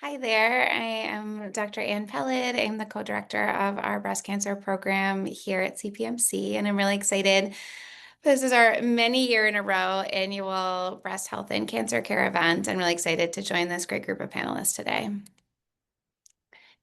Hi there. I am Dr. Ann Peled. I'm the co-director of our breast cancer program here at CPMC, and I'm really excited. This is our many year in a row annual breast health and cancer care event. I'm really excited to join this great group of panelists today.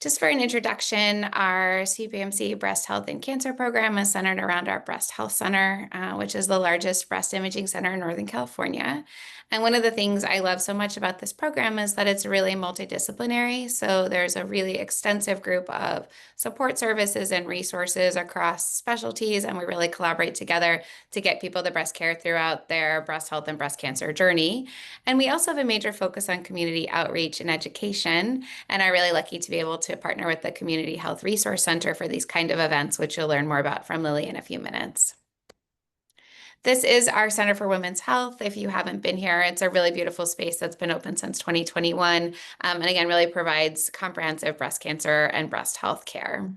Just for an introduction, our CPMC Breast Health and Cancer Program is centered around our Breast Health Center, which is the largest breast imaging center in Northern California. And one of the things I love so much about this program is that it's really multidisciplinary. So there's a really extensive group of support services and resources across specialties, and we really collaborate together to get people the breast care throughout their breast health and breast cancer journey. And we also have a major focus on community outreach and education, and are really lucky to be able to partner with the Community Health Resource Center for these kind of events, which you'll learn more about from Lily in a few minutes. This is our Center for Women's Health. If you haven't been here, it's a really beautiful space that's been open since 2021, and again, really provides comprehensive breast cancer and breast health care.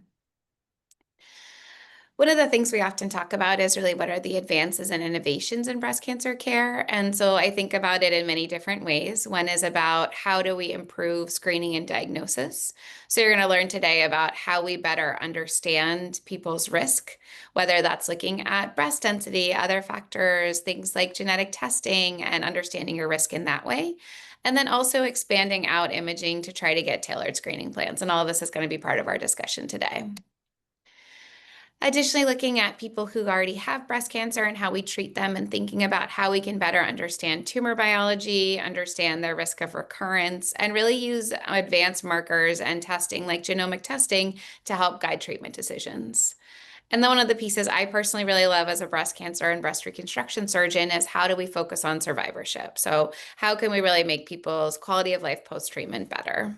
One of the things we often talk about is really what are the advances and innovations in breast cancer care. And so I think about it in many different ways. One is about how do we improve screening and diagnosis. So you're going to learn today about how we better understand people's risk, whether that's looking at breast density, other factors, things like genetic testing, and understanding your risk in that way. And then also expanding out imaging to try to get tailored screening plans. And all of this is going to be part of our discussion today. Additionally, looking at people who already have breast cancer and how we treat them, and thinking about how we can better understand tumor biology, understand their risk of recurrence, and really use advanced markers and testing like genomic testing to help guide treatment decisions. And then one of the pieces I personally really love as a breast cancer and breast reconstruction surgeon is how do we focus on survivorship? So how can we really make people's quality of life post-treatment better?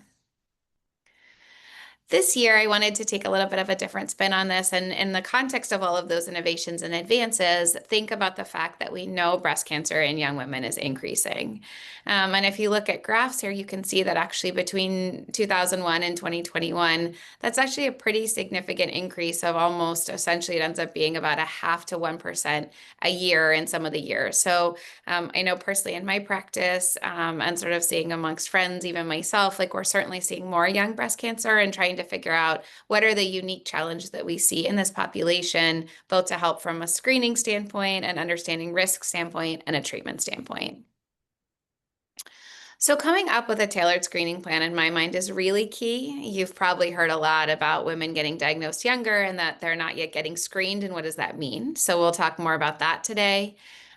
This year, I wanted to take a little bit of a different spin on this. And in the context of all of those innovations and advances, think about the fact that we know breast cancer in young women is increasing. And if you look at graphs here, you can see that actually between 2001 and 2021, that's actually a pretty significant increase of almost essentially it ends up being about a 0.5 to 1% a year in some of the years. So I know personally in my practice and sort of seeing amongst friends, even myself, like we're certainly seeing more young breast cancer and trying to figure out what are the unique challenges that we see in this population, both to help from a screening standpoint, an understanding risk standpoint, and a treatment standpoint. So coming up with a tailored screening plan in my mind is really key. You've probably heard a lot about women getting diagnosed younger and that they're not yet getting screened, and what does that mean? So we'll talk more about that today.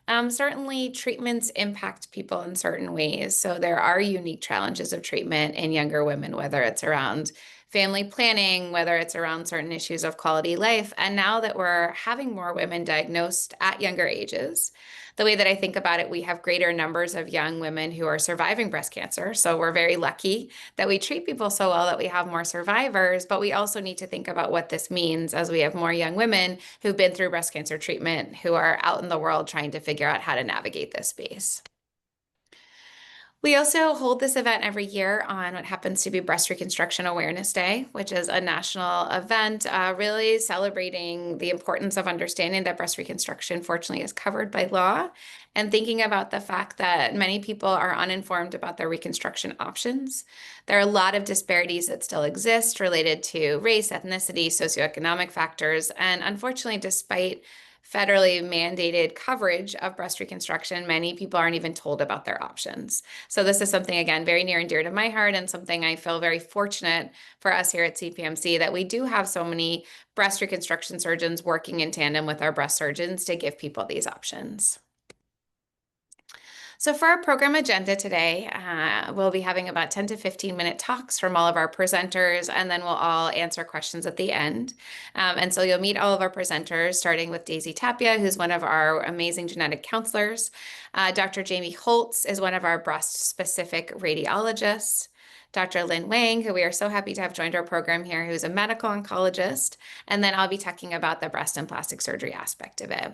Certainly, treatments impact people in certain ways. So there are unique challenges of treatment in younger women, whether it's around family planning, whether it's around certain issues of quality life. And now that we're having more women diagnosed at younger ages, the way that I think about it, we have greater numbers of young women who are surviving breast cancer. So we're very lucky that we treat people so well that we have more survivors, but we also need to think about what this means as we have more young women who've been through breast cancer treatment who are out in the world trying to figure out how to navigate this space. We also hold this event every year on what happens to be Breast Reconstruction Awareness Day, which is a national event really celebrating the importance of understanding that breast reconstruction, fortunately, is covered by law, and thinking about the fact that many people are uninformed about their reconstruction options. There are a lot of disparities that still exist related to race, ethnicity, socioeconomic factors, and unfortunately, despite federally mandated coverage of breast reconstruction, many people aren't even told about their options. So this is something, again, very near and dear to my heart, and something I feel very fortunate for us here at CPMC that we do have so many breast reconstruction surgeons working in tandem with our breast surgeons to give people these options. So for our program agenda today, we'll be having about 10 to 15-minute talks from all of our presenters, and then we'll all answer questions at the end. And so you'll meet all of our presenters, starting with Daisy Tapia, who's one of our amazing genetic counselors. Dr. Jamie Holtz is one of our breast-specific radiologists. Dr. Wang, who we are so happy to have joined our program here, who's a medical oncologist. And then I'll be talking about the breast and plastic surgery aspect of it.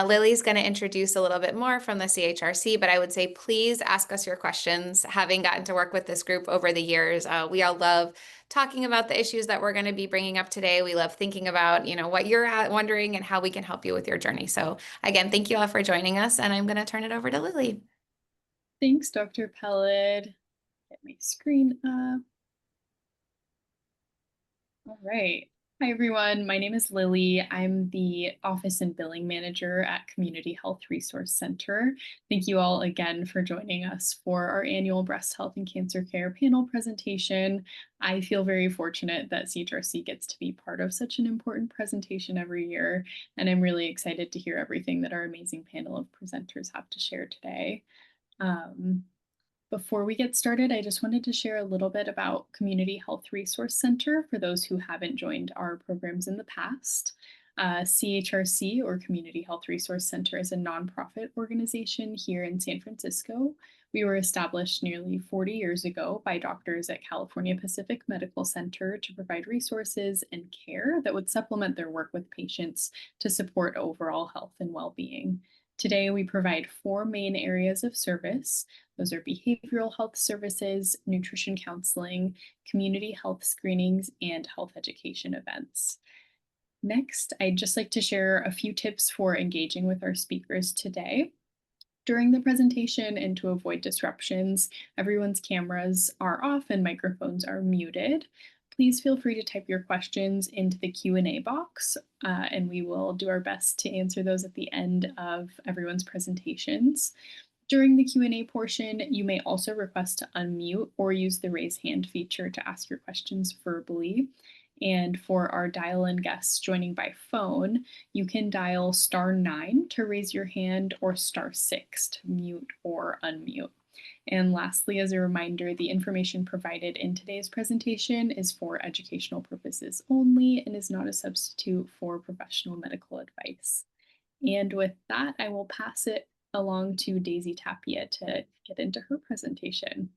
Lily's going to introduce a little bit more from the CHRC, but I would say please ask us your questions. Having gotten to work with this group over the years, we all love talking about the issues that we're going to be bringing up today. We love thinking about, what you're wondering and how we can help you with your journey. So again, thank you all for joining us, and I'm going to turn it over to Lily. Thanks, Dr. Peled. Get my screen up. All right. Hi, everyone. My name is Lily. I'm the Office and Billing Manager at Community Health Resource Center. Thank you all again for joining us for our annual Breast Health and Cancer Care panel presentation. I feel very fortunate that CHRC gets to be part of such an important presentation every year, and I'm really excited to hear everything that our amazing panel of presenters have to share today. Before we get started, I just wanted to share a little bit about Community Health Resource Center for those who haven't joined our programs in the past. CHRC, or Community Health Resource Center, is a nonprofit organization here in San Francisco. We were established nearly 40 years ago by doctors at California Pacific Medical Center to provide resources and care that would supplement their work with patients to support overall health and well-being. Today, we provide 4 main areas of service. Those are behavioral health services, nutrition counseling, community health screenings, and health education events. Next, I'd just like to share a few tips for engaging with our speakers today. During the presentation, and to avoid disruptions, everyone's cameras are off and microphones are muted. Please feel free to type your questions into the Q&A box, and we will do our best to answer those at the end of everyone's presentations. During the Q&A portion, you may also request to unmute or use the raise hand feature to ask your questions verbally. And for our dial-in guests joining by phone, you can dial *9 to raise your hand or *6 to mute or unmute. And lastly, as a reminder, the information provided in today's presentation is for educational purposes only and is not a substitute for professional medical advice. And with that, I will pass it along to Daisy Tapia to get into her presentation.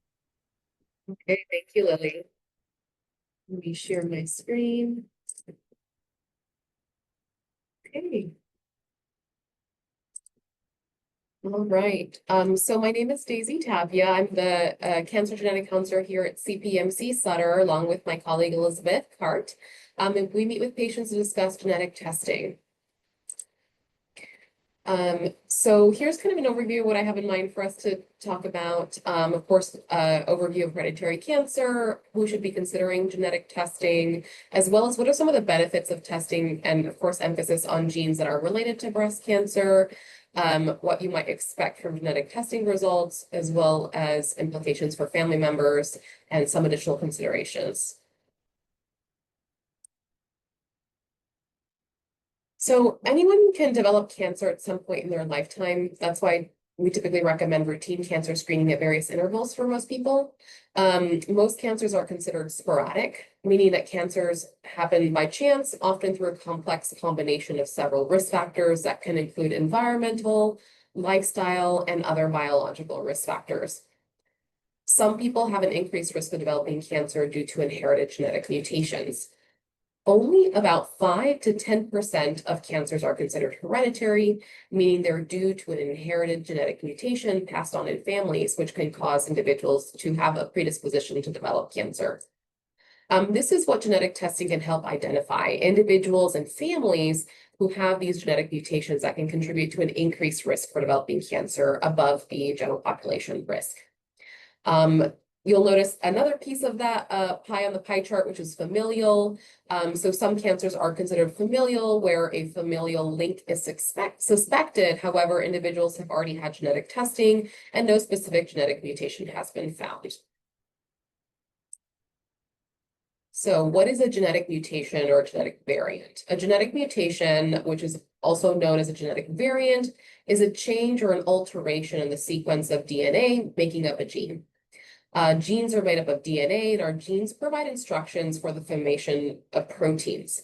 Okay, thank you, Lily. Let me share my screen. Okay. All right. So my name is Daisy Tapia. I'm the cancer genetic counselor here at CPMC Sutter, along with my colleague Elizabeth Cart. And we meet with patients to discuss genetic testing. So here's kind of an overview of what I have in mind for us to talk about. Of course, overview of hereditary cancer, who should be considering genetic testing, as well as what are some of the benefits of testing, and of course, emphasis on genes that are related to breast cancer, what you might expect from genetic testing results, as well as implications for family members and some additional considerations. So anyone can develop cancer at some point in their lifetime. That's why we typically recommend routine cancer screening at various intervals for most people. Most cancers are considered sporadic, meaning that cancers happen by chance, often through a complex combination of several risk factors that can include environmental, lifestyle, and other biological risk factors. Some people have an increased risk of developing cancer due to inherited genetic mutations. Only about 5 to 10% of cancers are considered hereditary, meaning they're due to an inherited genetic mutation passed on in families, which can cause individuals to have a predisposition to develop cancer. This is what genetic testing can help identify: individuals and families who have these genetic mutations that can contribute to an increased risk for developing cancer above the general population risk. You'll notice another piece of that pie on the pie chart, which is familial. So some cancers are considered familial, where a familial link is suspected. However, individuals have already had genetic testing and no specific genetic mutation has been found. So what is a genetic mutation or a genetic variant? A genetic mutation, which is also known as a genetic variant, is a change or an alteration in the sequence of DNA making up a gene. Genes are made up of DNA, and our genes provide instructions for the formation of proteins.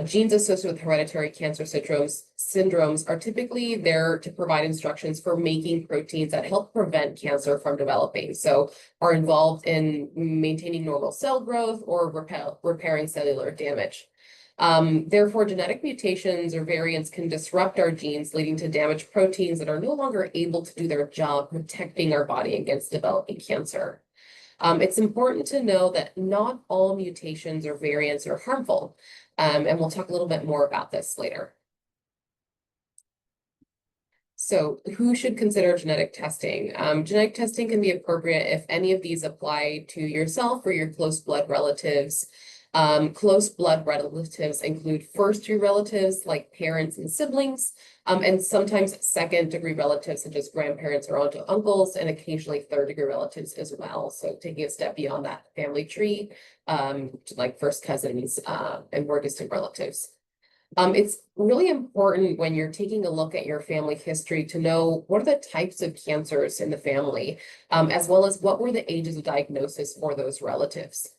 Genes associated with hereditary cancer syndromes are typically there to provide instructions for making proteins that help prevent cancer from developing. So are involved in maintaining normal cell growth or repairing cellular damage. Therefore, genetic mutations or variants can disrupt our genes, leading to damaged proteins that are no longer able to do their job protecting our body against developing cancer. It's important to know that not all mutations or variants are harmful, and we'll talk a little bit more about this later. So who should consider genetic testing? Genetic testing can be appropriate if any of these apply to yourself or your close blood relatives. Close blood relatives include first-degree relatives like parents and siblings, and sometimes second-degree relatives such as grandparents or aunts or uncles, and occasionally third-degree relatives as well. So taking a step beyond that family tree, to like first cousins, and more distant relatives. It's really important when you're taking a look at your family history to know what are the types of cancers in the family, as well as what were the ages of diagnosis for those relatives.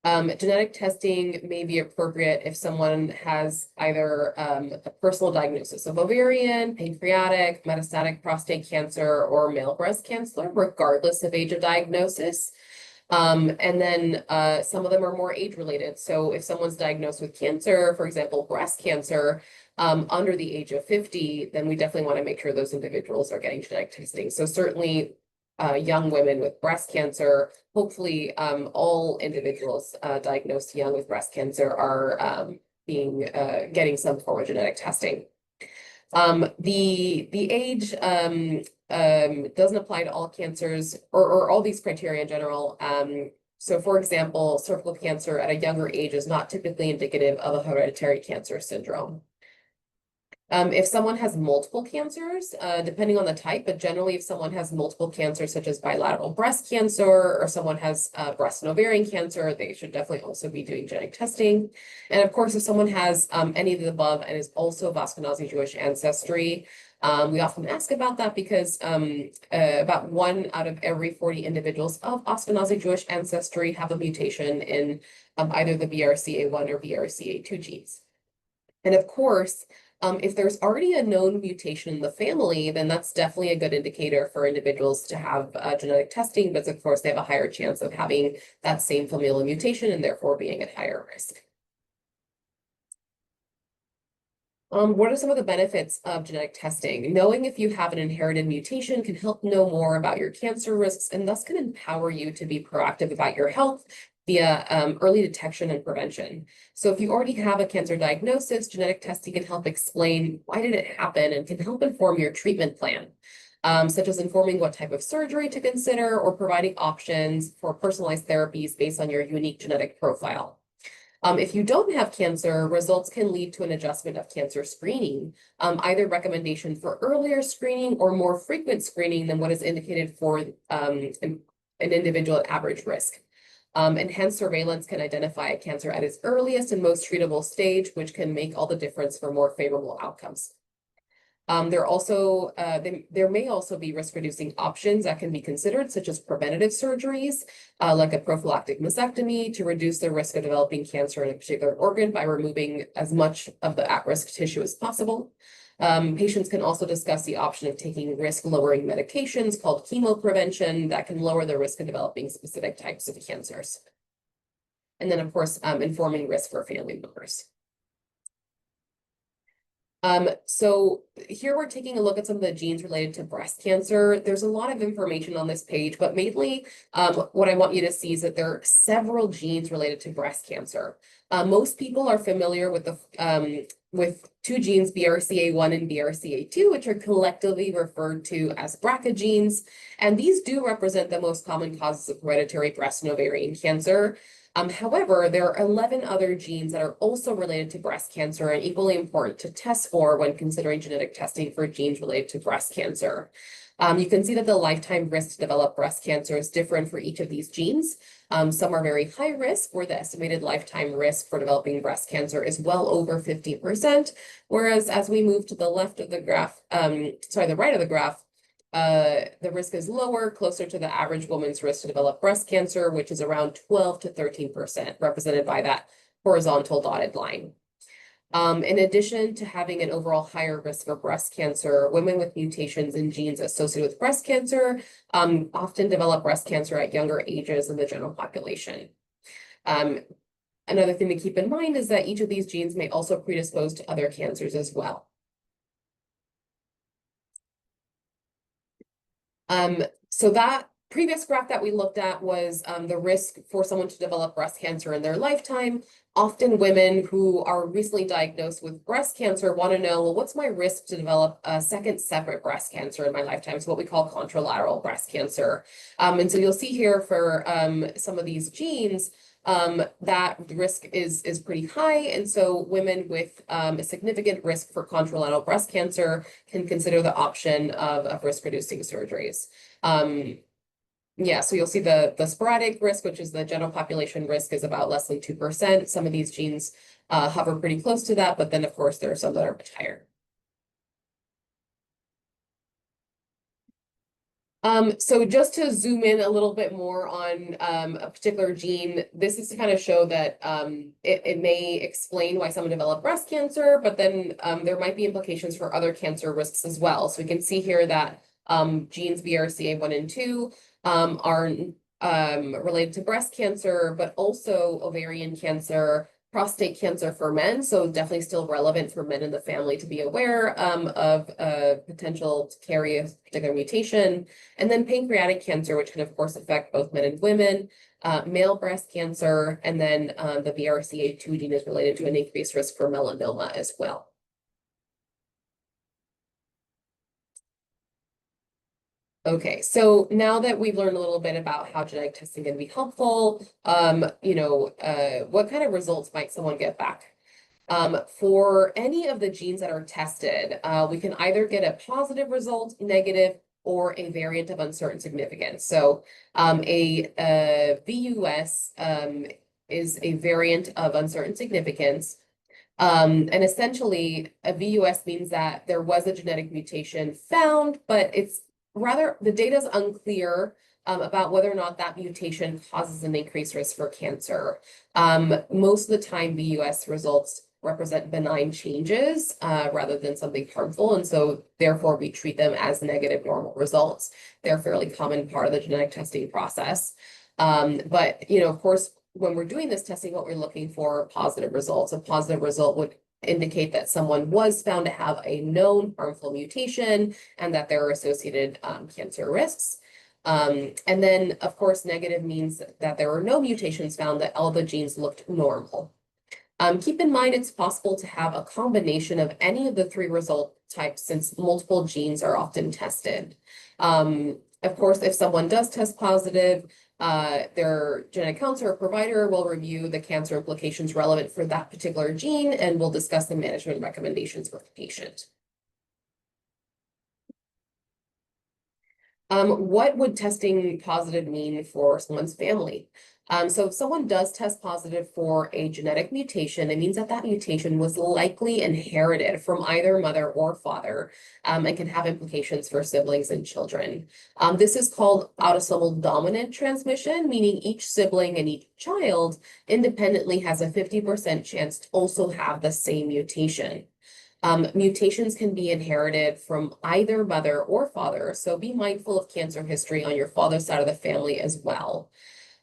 Genetic testing may be appropriate if someone has either a personal diagnosis of ovarian, pancreatic, metastatic prostate cancer, or male breast cancer, regardless of age of diagnosis. And then some of them are more age related. So if someone's diagnosed with cancer, for example, breast cancer, under the age of 50, then we definitely want to make sure those individuals are getting genetic testing. So certainly young women with breast cancer, hopefully all individuals diagnosed young with breast cancer are getting some form of genetic testing. The age doesn't apply to all cancers or all these criteria in general. So for example, cervical cancer at a younger age is not typically indicative of a hereditary cancer syndrome. If someone has multiple cancers, depending on the type, but generally if someone has multiple cancers such as bilateral breast cancer or someone has breast and ovarian cancer, they should definitely also be doing genetic testing. And of course, if someone has any of the above and is also of Ashkenazi Jewish ancestry, we often ask about that because about 1 out of every 40 individuals of Ashkenazi Jewish ancestry have a mutation in either the BRCA1 or BRCA2 genes. And of course, if there's already a known mutation in the family, then that's definitely a good indicator for individuals to have genetic testing, but of course they have a higher chance of having that same familial mutation and therefore being at higher risk. What are some of the benefits of genetic testing? Knowing if you have an inherited mutation can help know more about your cancer risks and thus can empower you to be proactive about your health via early detection and prevention. So if you already have a cancer diagnosis, genetic testing can help explain why did it happen and can help inform your treatment plan, such as informing what type of surgery to consider or providing options for personalized therapies based on your unique genetic profile. If you don't have cancer, results can lead to an adjustment of cancer screening, either recommendation for earlier screening or more frequent screening than what is indicated for an individual at average risk. Enhanced surveillance can identify a cancer at its earliest and most treatable stage, which can make all the difference for more favorable outcomes. There may also be risk-reducing options that can be considered, such as preventative surgeries, like a prophylactic mastectomy to reduce the risk of developing cancer in a particular organ by removing as much of the at-risk tissue as possible. Patients can also discuss the option of taking risk-lowering medications called chemoprevention that can lower the risk of developing specific types of cancers. And then, of course, informing risk for family members. So here we're taking a look at some of the genes related to breast cancer. There's a lot of information on this page, but mainly what I want you to see is that there are several genes related to breast cancer. Most people are familiar with the with 2 genes, BRCA1 and BRCA2, which are collectively referred to as BRCA genes. And these do represent the most common causes of hereditary breast and ovarian cancer. However, there are 11 other genes that are also related to breast cancer and equally important to test for when considering genetic testing for genes related to breast cancer. You can see that the lifetime risk to develop breast cancer is different for each of these genes. Some are very high risk, where the estimated lifetime risk for developing breast cancer is well over 50%. Whereas as we move to the left of the graph, the right of the graph, the risk is lower, closer to the average woman's risk to develop breast cancer, which is around 12 to 13%, represented by that horizontal dotted line. In addition to having an overall higher risk for breast cancer, women with mutations in genes associated with breast cancer often develop breast cancer at younger ages in the general population. Another thing to keep in mind is that each of these genes may also predispose to other cancers as well. So that previous graph that we looked at was the risk for someone to develop breast cancer in their lifetime. Often women who are recently diagnosed with breast cancer want to know, well, what's my risk to develop a second separate breast cancer in my lifetime? So what we call contralateral breast cancer. And so you'll see here for some of these genes, that risk is pretty high. And so women with a significant risk for contralateral breast cancer can consider the option of risk-reducing surgeries. Yeah, so you'll see the sporadic risk, which is the general population risk, is about less than 2%. Some of these genes hover pretty close to that, but then of course there are some that are much higher. So just to zoom in a little bit more on a particular gene, this is to kind of show that it may explain why someone developed breast cancer, but then there might be implications for other cancer risks as well. So we can see here that genes BRCA1 and 2 are related to breast cancer, but also ovarian cancer, prostate cancer for men. So definitely still relevant for men in the family to be aware of potential to carry a particular mutation. And then pancreatic cancer, which can of course affect both men and women, male breast cancer, and then the BRCA2 gene is related to an increased risk for melanoma as well. Okay, so now that we've learned a little bit about how genetic testing can be helpful, what kind of results might someone get back? For any of the genes that are tested, we can either get a positive result, negative, or a variant of uncertain significance. So a VUS is a variant of uncertain significance. And essentially, a VUS means that there was a genetic mutation found, but it's rather, the data is unclear about whether or not that mutation causes an increased risk for cancer. Most of the time, VUS results represent benign changes rather than something harmful. And so therefore, we treat them as negative normal results. They're a fairly common part of the genetic testing process. But, of course, when we're doing this testing, what we're looking for are positive results. A positive result would indicate that someone was found to have a known harmful mutation and that there are associated cancer risks. And then, of course, negative means that there were no mutations found, that all the genes looked normal. Keep in mind, it's possible to have a combination of any of the three result types since multiple genes are often tested. Of course, if someone does test positive, their genetic counselor or provider will review the cancer implications relevant for that particular gene and will discuss the management recommendations with the patient. What would testing positive mean for someone's family? So if someone does test positive for a genetic mutation, it means that that mutation was likely inherited from either mother or father, and can have implications for siblings and children. This is called autosomal dominant transmission, meaning each sibling and each child independently has a 50% chance to also have the same mutation. Mutations can be inherited from either mother or father, so be mindful of cancer history on your father's side of the family as well.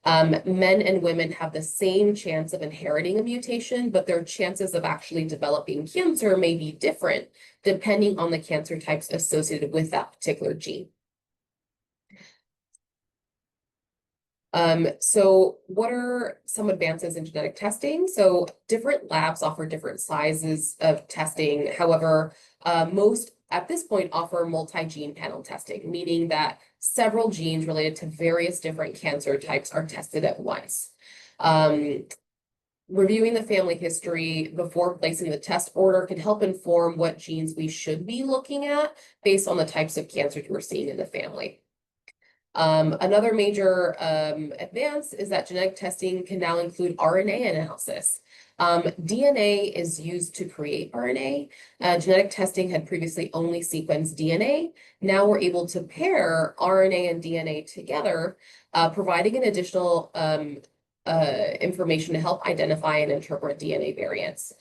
Men and women have the same chance of inheriting a mutation, but their chances of actually developing cancer may be different depending on the cancer types associated with that particular gene. So what are some advances in genetic testing? So different labs offer different sizes of testing. However, most at this point offer multi-gene panel testing, meaning that several genes related to various different cancer types are tested at once. Reviewing the family history before placing the test order can help inform what genes we should be looking at based on the types of cancer we're seeing in the family. Another major advance is that genetic testing can now include RNA analysis. DNA is used to create RNA. Genetic testing had previously only sequenced DNA. Now we're able to pair RNA and DNA together, providing an additional information to help identify and interpret DNA variants.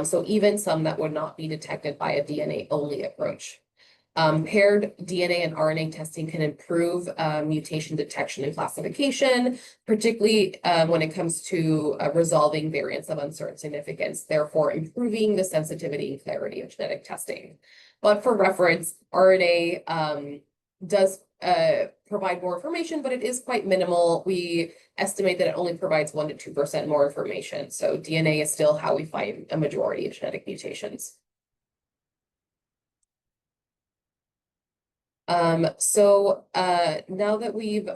So even some that would not be detected by a DNA-only approach. Paired DNA and RNA testing can improve mutation detection and classification, particularly when it comes to resolving variants of uncertain significance, therefore improving the sensitivity and clarity of genetic testing. But for reference, RNA does provide more information, but it is quite minimal. We estimate that it only provides 1 to 2% more information. So DNA is still how we find a majority of genetic mutations. Now that we've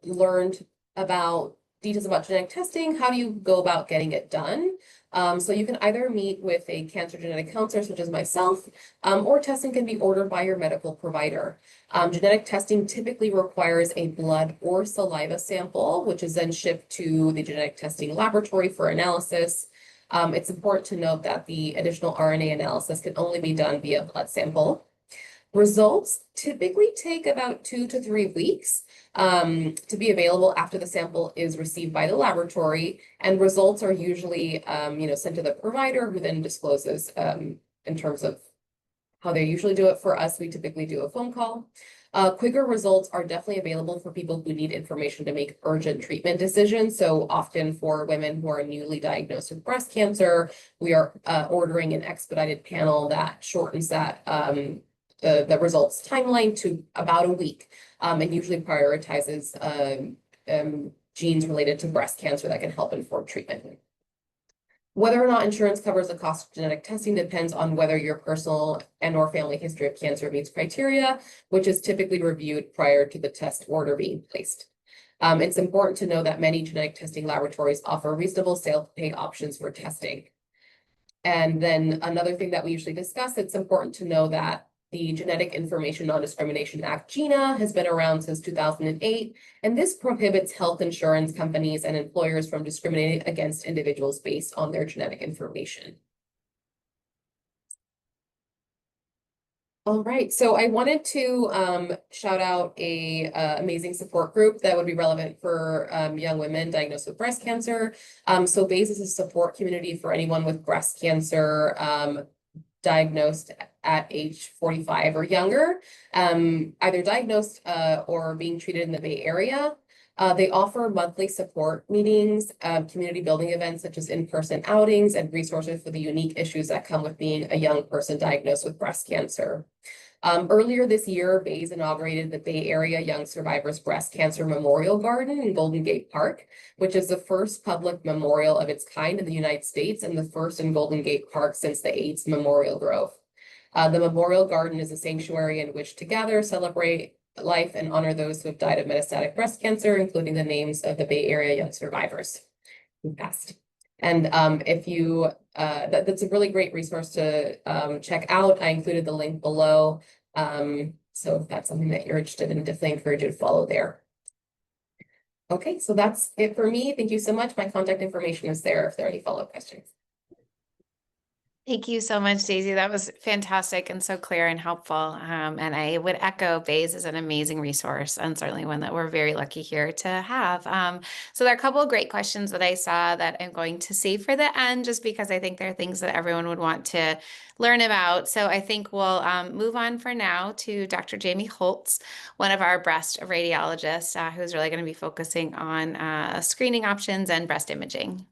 learned about details about genetic testing, how do you go about getting it done? So you can either meet with a cancer genetic counselor such as myself, or testing can be ordered by your medical provider. Genetic testing typically requires a blood or saliva sample, which is then shipped to the genetic testing laboratory for analysis. It's important to note that the additional RNA analysis can only be done via blood sample. Results typically take about 2 to 3 weeks to be available after the sample is received by the laboratory, and results are usually sent to the provider, who then discloses in terms of how they usually do it. For us, we typically do a phone call. Quicker results are definitely available for people who need information to make urgent treatment decisions. So often for women who are newly diagnosed with breast cancer, we are ordering an expedited panel that shortens that the results timeline to about a week, and usually prioritizes genes related to breast cancer that can help inform treatment. Whether or not insurance covers the cost of genetic testing depends on whether your personal and/or family history of cancer meets criteria, which is typically reviewed prior to the test order being placed. It's important to know that many genetic testing laboratories offer reasonable self-pay options for testing. And then another thing that we usually discuss, it's important to know that the Genetic Information Non-Discrimination Act, GINA, has been around since 2008, and this prohibits health insurance companies and employers from discriminating against individuals based on their genetic information. All right, so I wanted to shout out a amazing support group that would be relevant for young women diagnosed with breast cancer. So BASE is a support community for anyone with breast cancer diagnosed at age 45 or younger, either diagnosed or being treated in the Bay Area. They offer monthly support meetings, community building events such as in-person outings, and resources for the unique issues that come with being a young person diagnosed with breast cancer. Earlier this year, BASE inaugurated the Bay Area Young Survivors Breast Cancer Memorial Garden in Golden Gate Park, which is the first public memorial of its kind in the United States and the first in Golden Gate Park since the AIDS Memorial Grove. The Memorial Garden is a sanctuary in which to gather, celebrate life, and honor those who have died of metastatic breast cancer, including the names of the Bay Area young survivors who passed. And if you, that's a really great resource to check out. I included the link below. So if that's something that you're interested in, definitely encourage you to follow there. Okay, so that's it for me. Thank you so much. My contact information is there if there are any follow-up questions. Thank you so much, Daisy. That was fantastic and so clear and helpful. And I would echo BASE is an amazing resource and certainly one that we're very lucky here to have. So there are a couple of great questions that I saw that I'm going to save for the end, just because I think there are things that everyone would want to learn about. So I think we'll move on for now to Dr. Jamie Holtz, one of our breast radiologists, who's really going to be focusing on screening options and breast imaging.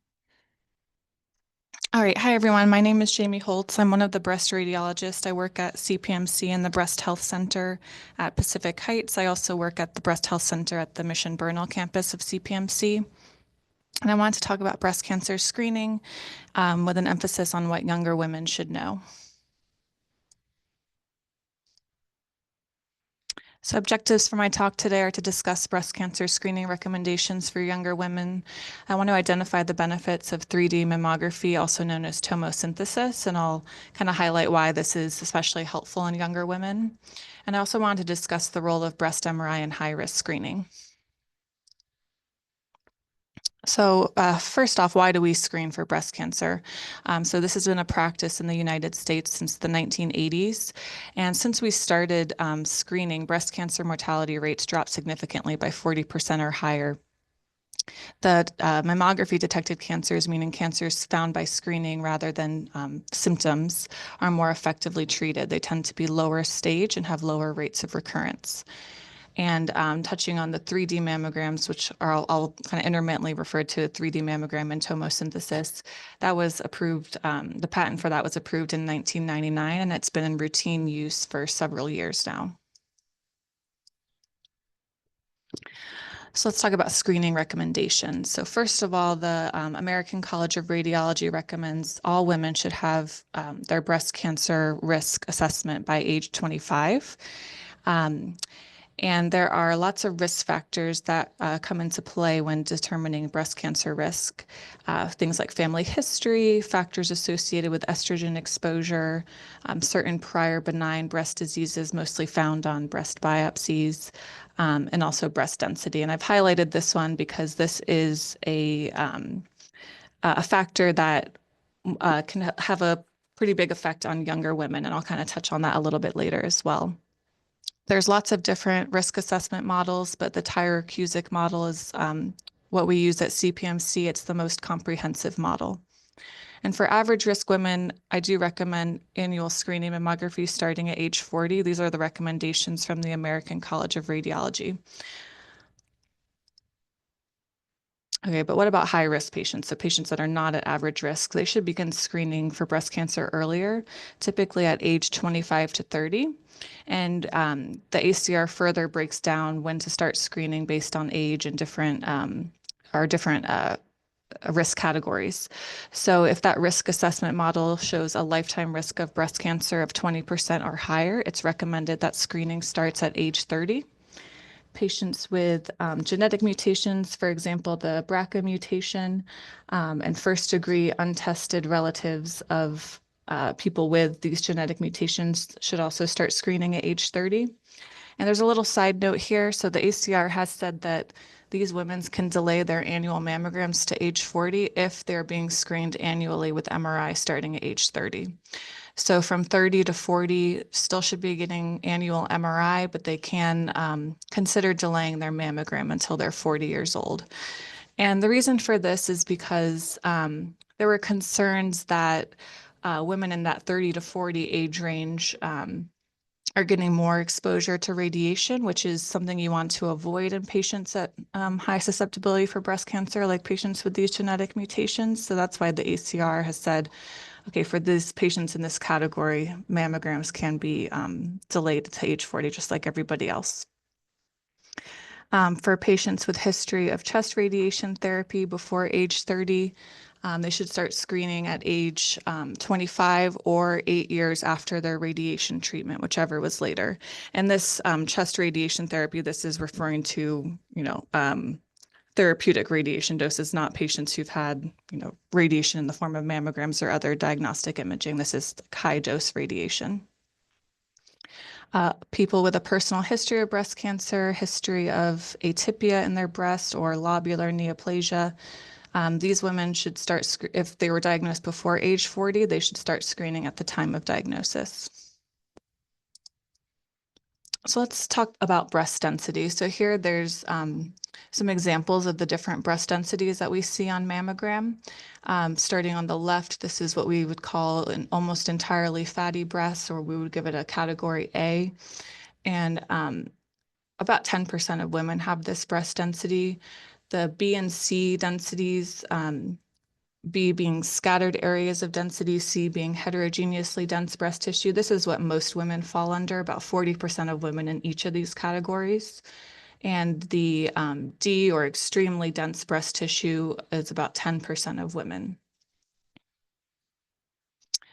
All right. Hi, everyone. My name is Jamie Holtz. I'm one of the breast radiologists. I work at CPMC and the Breast Health Center at Pacific Heights. I also work at the Breast Health Center at the Mission Bernal campus of CPMC. And I want to talk about breast cancer screening with an emphasis on what younger women should know. So objectives for my talk today are to discuss breast cancer screening recommendations for younger women. I want to identify the benefits of 3D mammography, also known as tomosynthesis, and I'll kind of highlight why this is especially helpful in younger women. And I also want to discuss the role of breast MRI in high-risk screening. So first off, why do we screen for breast cancer? So this has been a practice in the United States since the 1980s. And since we started screening, breast cancer mortality rates dropped significantly by 40% or higher. The mammography detected cancers, meaning cancers found by screening rather than symptoms, are more effectively treated. They tend to be lower stage and have lower rates of recurrence. And touching on the 3D mammograms, which are I'll kind of intermittently refer to 3D mammogram and tomosynthesis, that was approved, the patent for that was approved in 1999, and it's been in routine use for several years now. So let's talk about screening recommendations. So first of all, the American College of Radiology recommends all women should have their breast cancer risk assessment by age 25. And there are lots of risk factors that come into play when determining breast cancer risk. Things like family history, factors associated with estrogen exposure, certain prior benign breast diseases mostly found on breast biopsies, and also breast density. And I've highlighted this one because this is a factor that can have a pretty big effect on younger women, and I'll kind of touch on that a little bit later as well. There's lots of different risk assessment models, but the Tyrer-Cuzick model is what we use at CPMC. It's the most comprehensive model. And for average risk women, I do recommend annual screening mammography starting at age 40. These are the recommendations from the American College of Radiology. Okay, but what about high-risk patients? So patients that are not at average risk, they should begin screening for breast cancer earlier, typically at age 25 to 30. And the ACR further breaks down when to start screening based on age and different risk categories. So if that risk assessment model shows a lifetime risk of breast cancer of 20% or higher, it's recommended that screening starts at age 30. Patients with genetic mutations, for example, the BRCA mutation, and first-degree untested relatives of people with these genetic mutations should also start screening at age 30. And there's a little side note here. So the ACR has said that these women can delay their annual mammograms to age 40 if they're being screened annually with MRI starting at age 30. So from 30 to 40 still should be getting annual MRI, but they can consider delaying their mammogram until they're 40 years old. And the reason for this is because there were concerns that women in that 30 to 40 age range are getting more exposure to radiation, which is something you want to avoid in patients at high susceptibility for breast cancer, like patients with these genetic mutations. So that's why the ACR has said, okay, for these patients in this category, mammograms can be delayed to age 40, just like everybody else. For patients with history of chest radiation therapy before age 30, they should start screening at age 25 or 8 years after their radiation treatment, whichever was later. And this chest radiation therapy, this is referring to, therapeutic radiation doses, not patients who've had, radiation in the form of mammograms or other diagnostic imaging. This is high dose radiation. People with a personal history of breast cancer, history of atypia in their breast or lobular neoplasia. These women should start, if they were diagnosed before age 40, they should start screening at the time of diagnosis. So let's talk about breast density. So here there's some examples of the different breast densities that we see on mammogram. Starting on the left, this is what we would call an almost entirely fatty breast, or we would give it a category A. And about 10% of women have this breast density. The B and C densities, B being scattered areas of density, C being heterogeneously dense breast tissue. This is what most women fall under, about 40% of women in each of these categories. And the D, or extremely dense breast tissue, is about 10% of women.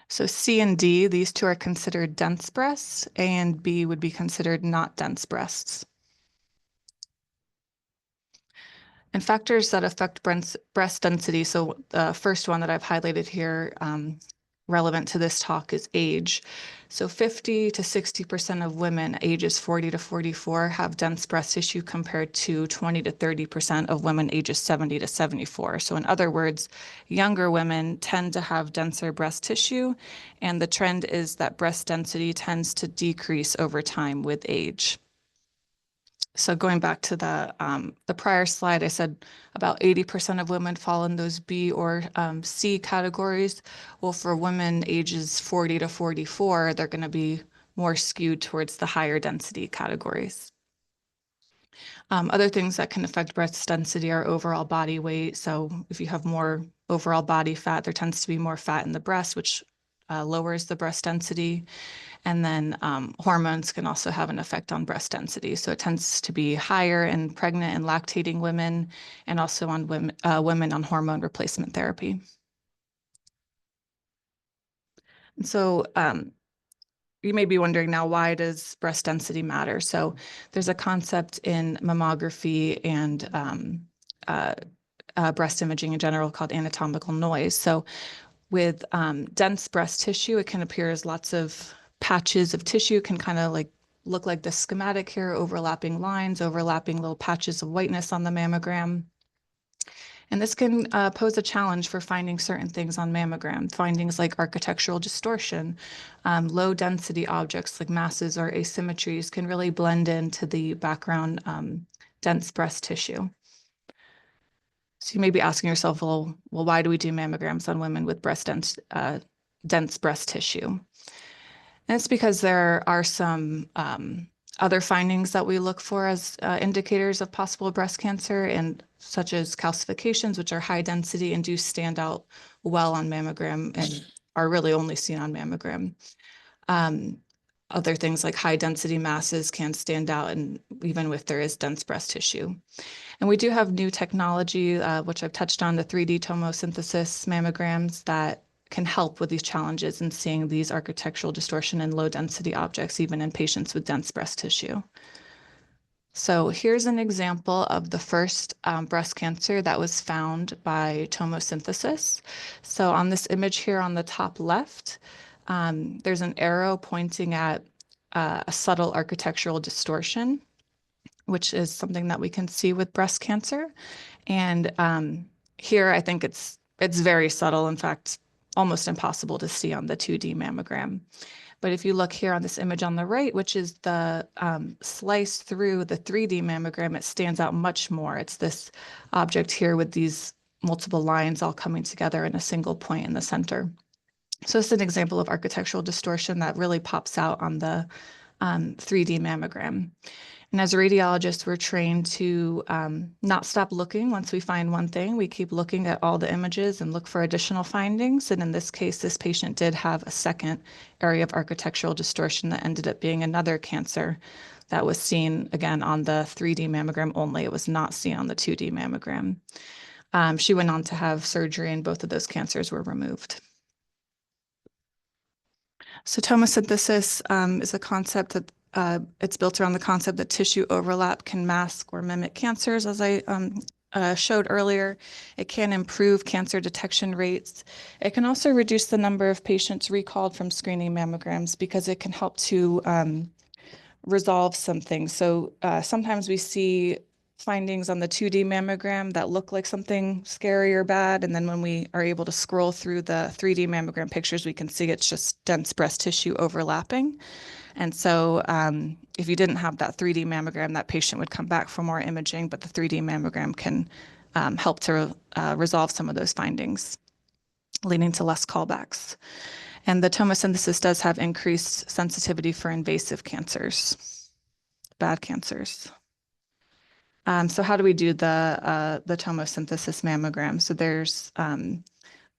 So C and D, these two are considered dense breasts, A and B would be considered not dense breasts. And factors that affect breast density. So the first one that I've highlighted here, relevant to this talk, is age. So 50 to 60% of women ages 40 to 44 have dense breast tissue compared to 20 to 30% of women ages 70 to 74. So in other words, younger women tend to have denser breast tissue, and the trend is that breast density tends to decrease over time with age. So going back to the prior slide, I said about 80% of women fall in those B or C categories. Well, for women ages 40 to 44, they're going to be more skewed towards the higher density categories. Other things that can affect breast density are overall body weight. So if you have more overall body fat, there tends to be more fat in the breast, which lowers the breast density. And then hormones can also have an effect on breast density. So it tends to be higher in pregnant and lactating women, and also on women on hormone replacement therapy. And so you may be wondering now, why does breast density matter? So there's a concept in mammography and breast imaging in general called anatomical noise. So with dense breast tissue, it can appear as lots of patches of tissue, can kind of like look like the schematic here, overlapping lines, overlapping little patches of whiteness on the mammogram. And this can pose a challenge for finding certain things on mammogram, findings like architectural distortion, low density objects like masses or asymmetries can really blend into the background dense breast tissue. So you may be asking yourself, well, why do we do mammograms on women with dense breast tissue? And it's because there are some other findings that we look for as indicators of possible breast cancer, and such as calcifications, which are high density and do stand out well on mammogram and are really only seen on mammogram. Other things like high density masses can stand out, and even if there is dense breast tissue. And we do have new technology, which I've touched on, the 3D tomosynthesis mammograms that can help with these challenges in seeing these architectural distortion and low density objects, even in patients with dense breast tissue. So here's an example of the first breast cancer that was found by tomosynthesis. So on this image here on the top left, there's an arrow pointing at a subtle architectural distortion, which is something that we can see with breast cancer. And here, I think it's very subtle. In fact, almost impossible to see on the 2D mammogram. But if you look here on this image on the right, which is the slice through the 3D mammogram, it stands out much more. It's this object here with these multiple lines all coming together in a single point in the center. So it's an example of architectural distortion that really pops out on the 3D mammogram. And as a radiologist, we're trained to not stop looking. Once we find one thing, we keep looking at all the images and look for additional findings. And in this case, this patient did have a second area of architectural distortion that ended up being another cancer that was seen, again, on the 3D mammogram only. It was not seen on the 2D mammogram. She went on to have surgery, and both of those cancers were removed. So tomosynthesis is a concept that it's built around the concept that tissue overlap can mask or mimic cancers. As I showed earlier, it can improve cancer detection rates. It can also reduce the number of patients recalled from screening mammograms because it can help to resolve some things. So sometimes we see findings on the 2D mammogram that look like something scary or bad. And then when we are able to scroll through the 3D mammogram pictures, we can see it's just dense breast tissue overlapping. And so if you didn't have that 3D mammogram, that patient would come back for more imaging, but the 3D mammogram can help to resolve some of those findings, leading to less callbacks. And the tomosynthesis does have increased sensitivity for invasive cancers, bad cancers. So how do we do the tomosynthesis mammogram? So there's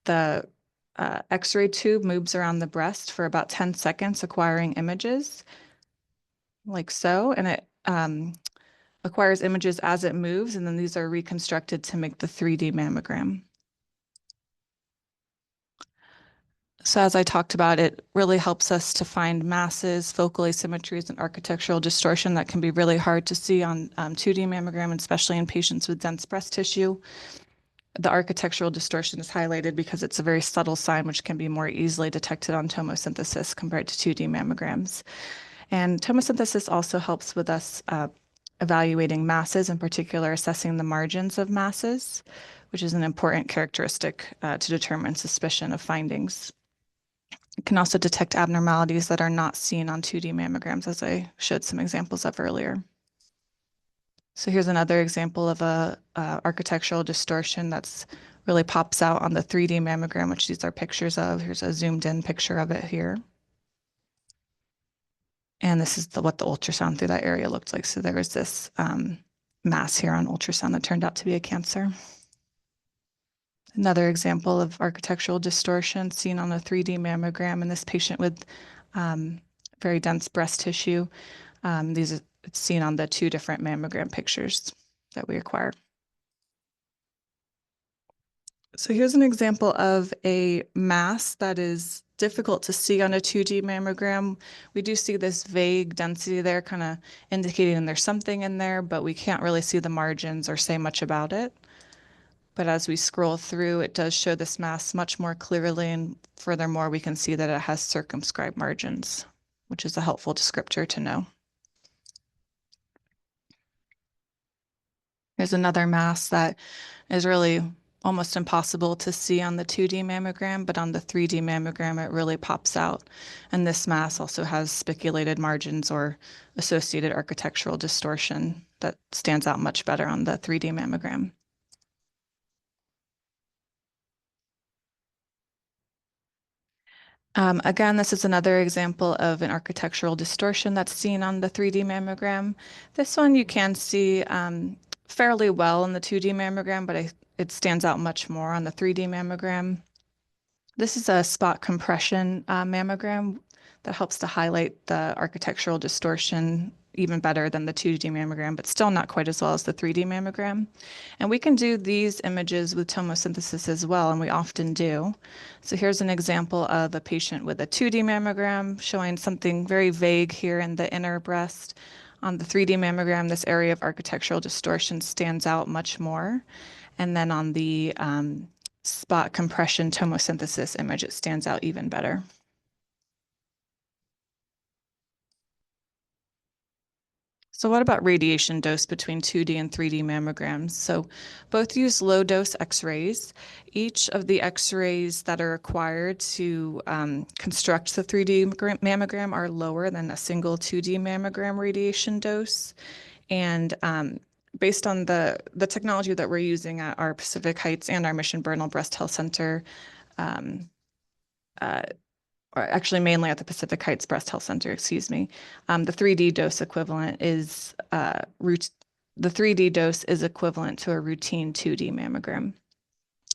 the X-ray tube moves around the breast for about 10 seconds, acquiring images like so, and it acquires images as it moves, and then these are reconstructed to make the 3D mammogram. So as I talked about, it really helps us to find masses, focal asymmetries, and architectural distortion that can be really hard to see on 2D mammogram, especially in patients with dense breast tissue. The architectural distortion is highlighted because it's a very subtle sign which can be more easily detected on tomosynthesis compared to 2D mammograms. And tomosynthesis also helps with us evaluating masses, in particular assessing the margins of masses, which is an important characteristic to determine suspicion of findings. It can also detect abnormalities that are not seen on 2D mammograms, as I showed some examples of earlier. So here's another example of a architectural distortion that's really pops out on the 3D mammogram, which these are pictures of. Here's a zoomed in picture of it here. And this is what the ultrasound through that area looked like. So there was this mass here on ultrasound that turned out to be a cancer. Another example of architectural distortion seen on a 3D mammogram in this patient with very dense breast tissue. It's seen on the 2 different mammogram pictures that we acquire. So here's an example of a mass that is difficult to see on a 2D mammogram. We do see this vague density there, kind of indicating there's something in there, but we can't really see the margins or say much about it. But as we scroll through, it does show this mass much more clearly, and furthermore, we can see that it has circumscribed margins, which is a helpful descriptor to know. There's another mass that is really almost impossible to see on the 2D mammogram, but on the 3D mammogram, it really pops out. And this mass also has spiculated margins or associated architectural distortion that stands out much better on the 3D mammogram. Again, this is another example of an architectural distortion that's seen on the 3D mammogram. This one you can see fairly well in the 2D mammogram, but it stands out much more on the 3D mammogram. This is a spot compression mammogram that helps to highlight the architectural distortion even better than the 2D mammogram, but still not quite as well as the 3D mammogram. And we can do these images with tomosynthesis as well, and we often do. So here's an example of a patient with a 2D mammogram showing something very vague here in the inner breast. On the 3D mammogram, this area of architectural distortion stands out much more. And then on the spot compression tomosynthesis image, it stands out even better. So what about radiation dose between 2D and 3D mammograms? So both use low dose X-rays. Each of the X-rays that are required to construct the 3D mammogram are lower than a single 2D mammogram radiation dose. And based on the technology that we're using at our Pacific Heights and our Mission Bernal Breast Health Center, or actually mainly at the Pacific Heights Breast Health Center, excuse me, the 3D dose equivalent is the 3D dose is equivalent to a routine 2D mammogram.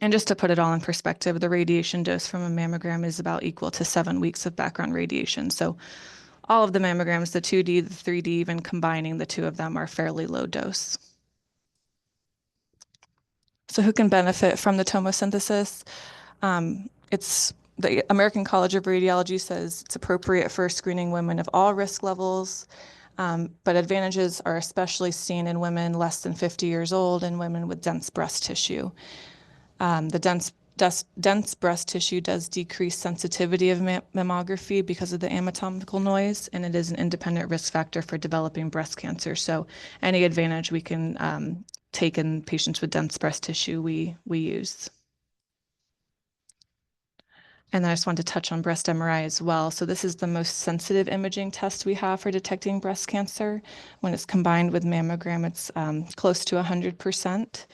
And just to put it all in perspective, the radiation dose from a mammogram is about equal to 7 weeks of background radiation. So all of the mammograms, the 2D, the 3D, even combining the two of them, are fairly low dose. So who can benefit from the tomosynthesis? The American College of Radiology says it's appropriate for screening women of all risk levels, but advantages are especially seen in women less than 50 years old and women with dense breast tissue. The dense breast tissue does decrease sensitivity of mammography because of the anatomical noise, and it is an independent risk factor for developing breast cancer. So any advantage we can take in patients with dense breast tissue, we use. And then I just wanted to touch on breast MRI as well. So this is the most sensitive imaging test we have for detecting breast cancer. When it's combined with mammogram, it's close to 100%.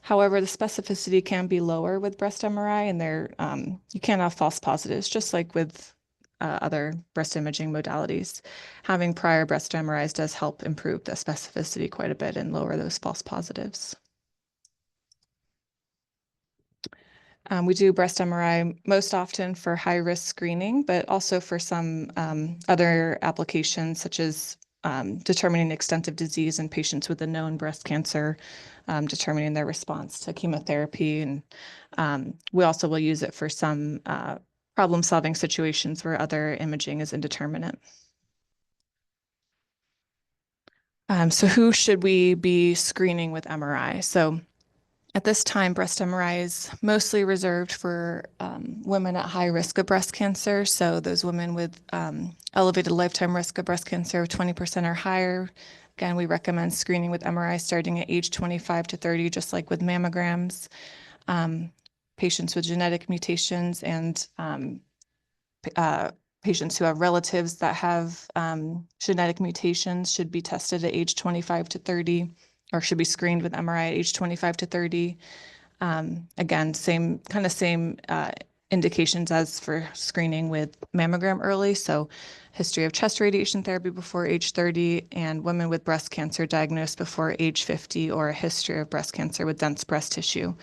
However, the specificity can be lower with breast MRI, and you can't have false positives, just like with other breast imaging modalities. Having prior breast MRIs does help improve the specificity quite a bit and lower those false positives. We do breast MRI most often for high-risk screening, but also for some other applications, such as determining the extent of disease in patients with a known breast cancer, determining their response to chemotherapy. And we also will use it for some problem-solving situations where other imaging is indeterminate. So who should we be screening with MRI? So at this time, breast MRI is mostly reserved for women at high risk of breast cancer. So those women with elevated lifetime risk of breast cancer of 20% or higher. Again, we recommend screening with MRI starting at age 25 to 30, just like with mammograms. Patients with genetic mutations and patients who have relatives that have genetic mutations should be tested at age 25 to 30. Or should be screened with MRI at age 25 to 30. Again, same indications as for screening with mammogram early. So history of chest radiation therapy before age 30, and women with breast cancer diagnosed before age 50, or a history of breast cancer with dense breast tissue.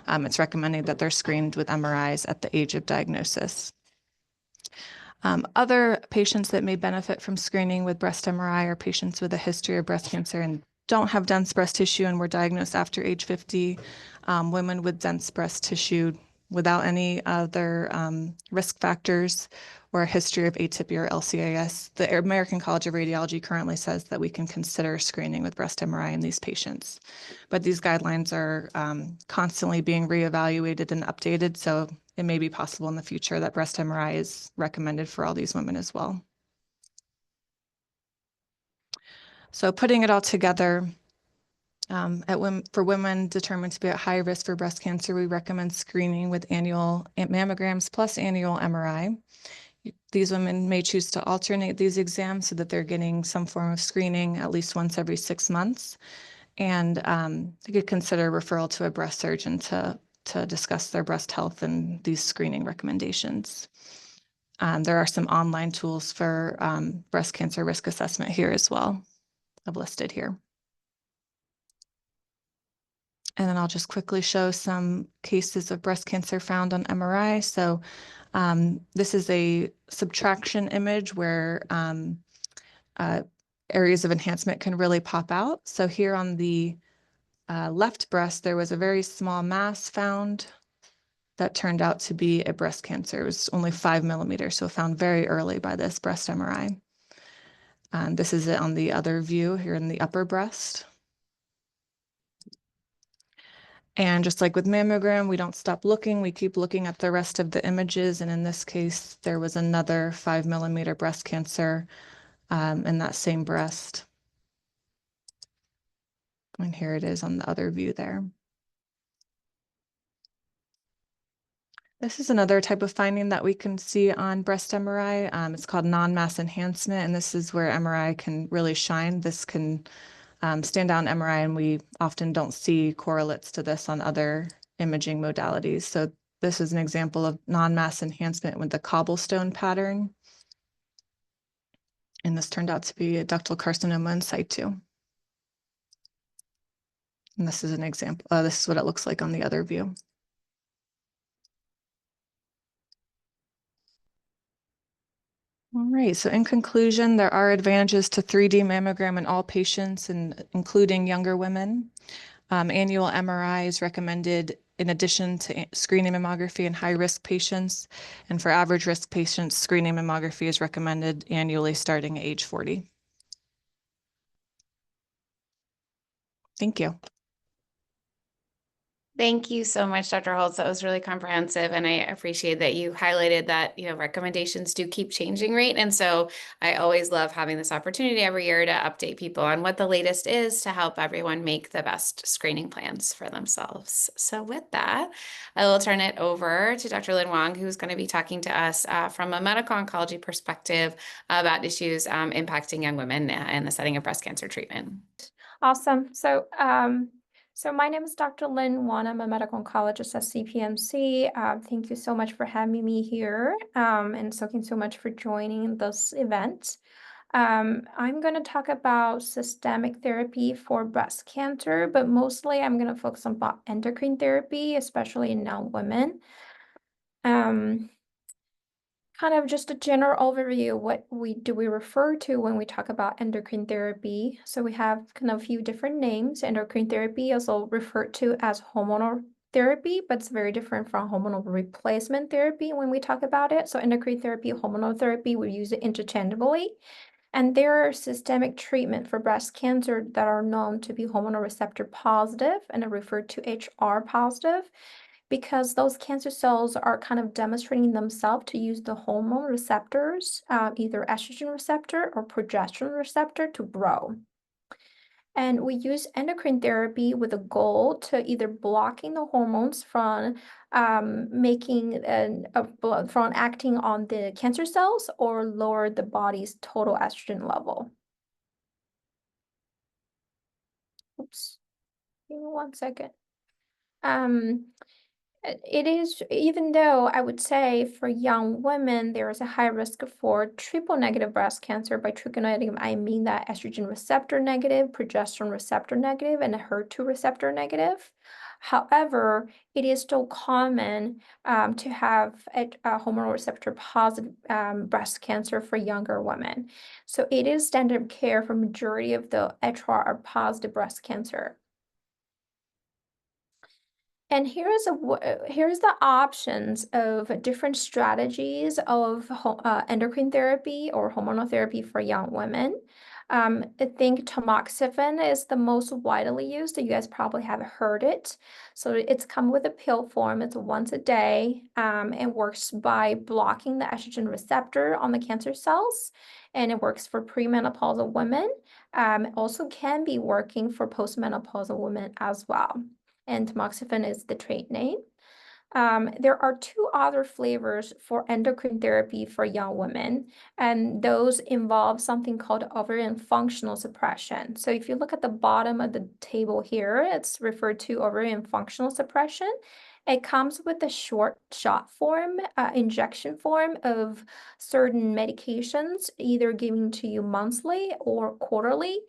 It's recommended that they're screened with MRIs at the age of diagnosis. Other patients that may benefit from screening with breast MRI are patients with a history of breast cancer and don't have dense breast tissue and were diagnosed after age 50, women with dense breast tissue without any other risk factors or a history of atypia or LCAS. The American College of Radiology currently says that we can consider screening with breast MRI in these patients. But these guidelines are constantly being reevaluated and updated, so it may be possible in the future that breast MRI is recommended for all these women as well. So putting it all together, for women determined to be at high risk for breast cancer, we recommend screening with annual mammograms plus annual MRI. These women may choose to alternate these exams so that they're getting some form of screening at least once every 6 months. And they could consider referral to a breast surgeon to discuss their breast health and these screening recommendations. There are some online tools for breast cancer risk assessment here as well. I've listed here. And then I'll just quickly show some cases of breast cancer found on MRI. So this is a subtraction image where areas of enhancement can really pop out. So here on the left breast, there was a very small mass found that turned out to be a breast cancer. It was only 5 millimeters, so found very early by this breast MRI. This is it on the other view here in the upper breast. And just like with mammogram, we don't stop looking. We keep looking at the rest of the images. And in this case, there was another 5 millimeter breast cancer in that same breast. And here it is on the other view there. This is another type of finding that we can see on breast MRI. It's called non-mass enhancement, and this is where MRI can really shine. This can stand out on MRI, and we often don't see correlates to this on other imaging modalities. So this is an example of non-mass enhancement with the cobblestone pattern. And this turned out to be a ductal carcinoma in situ. And this is an example. This is what it looks like on the other view. All right, so in conclusion, there are advantages to 3D mammogram in all patients, including younger women. Annual MRI is recommended in addition to screening mammography in high-risk patients. And for average risk patients, screening mammography is recommended annually starting at age 40. Thank you. Thank you so much, Dr. Holtz. That was really comprehensive. And I appreciate that you highlighted that, recommendations do keep changing, right? And so I always love having this opportunity every year to update people on what the latest is to help everyone make the best screening plans for themselves. So with that, I will turn it over to Dr. Lynn Wang, who's going to be talking to us from a medical oncology perspective about issues impacting young women in the setting of breast cancer treatment. Awesome. So my name is Dr. Lynn Wang. I'm a medical oncologist at CPMC. Thank you so much for having me here, and thank you so much for joining this event. I'm going to talk about systemic therapy for breast cancer, but mostly I'm going to focus on endocrine therapy, especially in young women. Kind of just a general overview, what we refer to when we talk about endocrine therapy. So we have kind of a few different names. Endocrine therapy is also referred to as hormonal therapy, but it's very different from hormonal replacement therapy when we talk about it. So endocrine therapy, hormonal therapy, we use it interchangeably. And there are systemic treatment for breast cancer that are known to be hormonal receptor positive and are referred to HR positive, because those cancer cells are kind of demonstrating themselves to use the hormone receptors, either estrogen receptor or progesterone receptor, to grow. And we use endocrine therapy with a goal to either blocking the hormones from from acting on the cancer cells or lower the body's total estrogen level. Oops, give me 1 second. It is, even though I would say for young women, there is a high risk for triple negative breast cancer. By triple negative, I mean that estrogen receptor negative, progesterone receptor negative, and a HER2 receptor negative. However, it is still common to have a hormone receptor positive breast cancer for younger women. So it is standard of care for majority of the HR positive breast cancer. And here's the options of different strategies of endocrine therapy or hormonal therapy for young women. I think tamoxifen is the most widely used. You guys probably have heard it. So it's come with a pill form. It's once a day. It works by blocking the estrogen receptor on the cancer cells, and it works for premenopausal women. It also can be working for postmenopausal women as well. And tamoxifen is the trade name. There are two other flavors for endocrine therapy for young women, and those involve something called ovarian functional suppression. So if you look at the bottom of the table here, it's referred to ovarian functional suppression. It comes with a short shot form, injection form of certain medications, either given to you monthly or quarterly.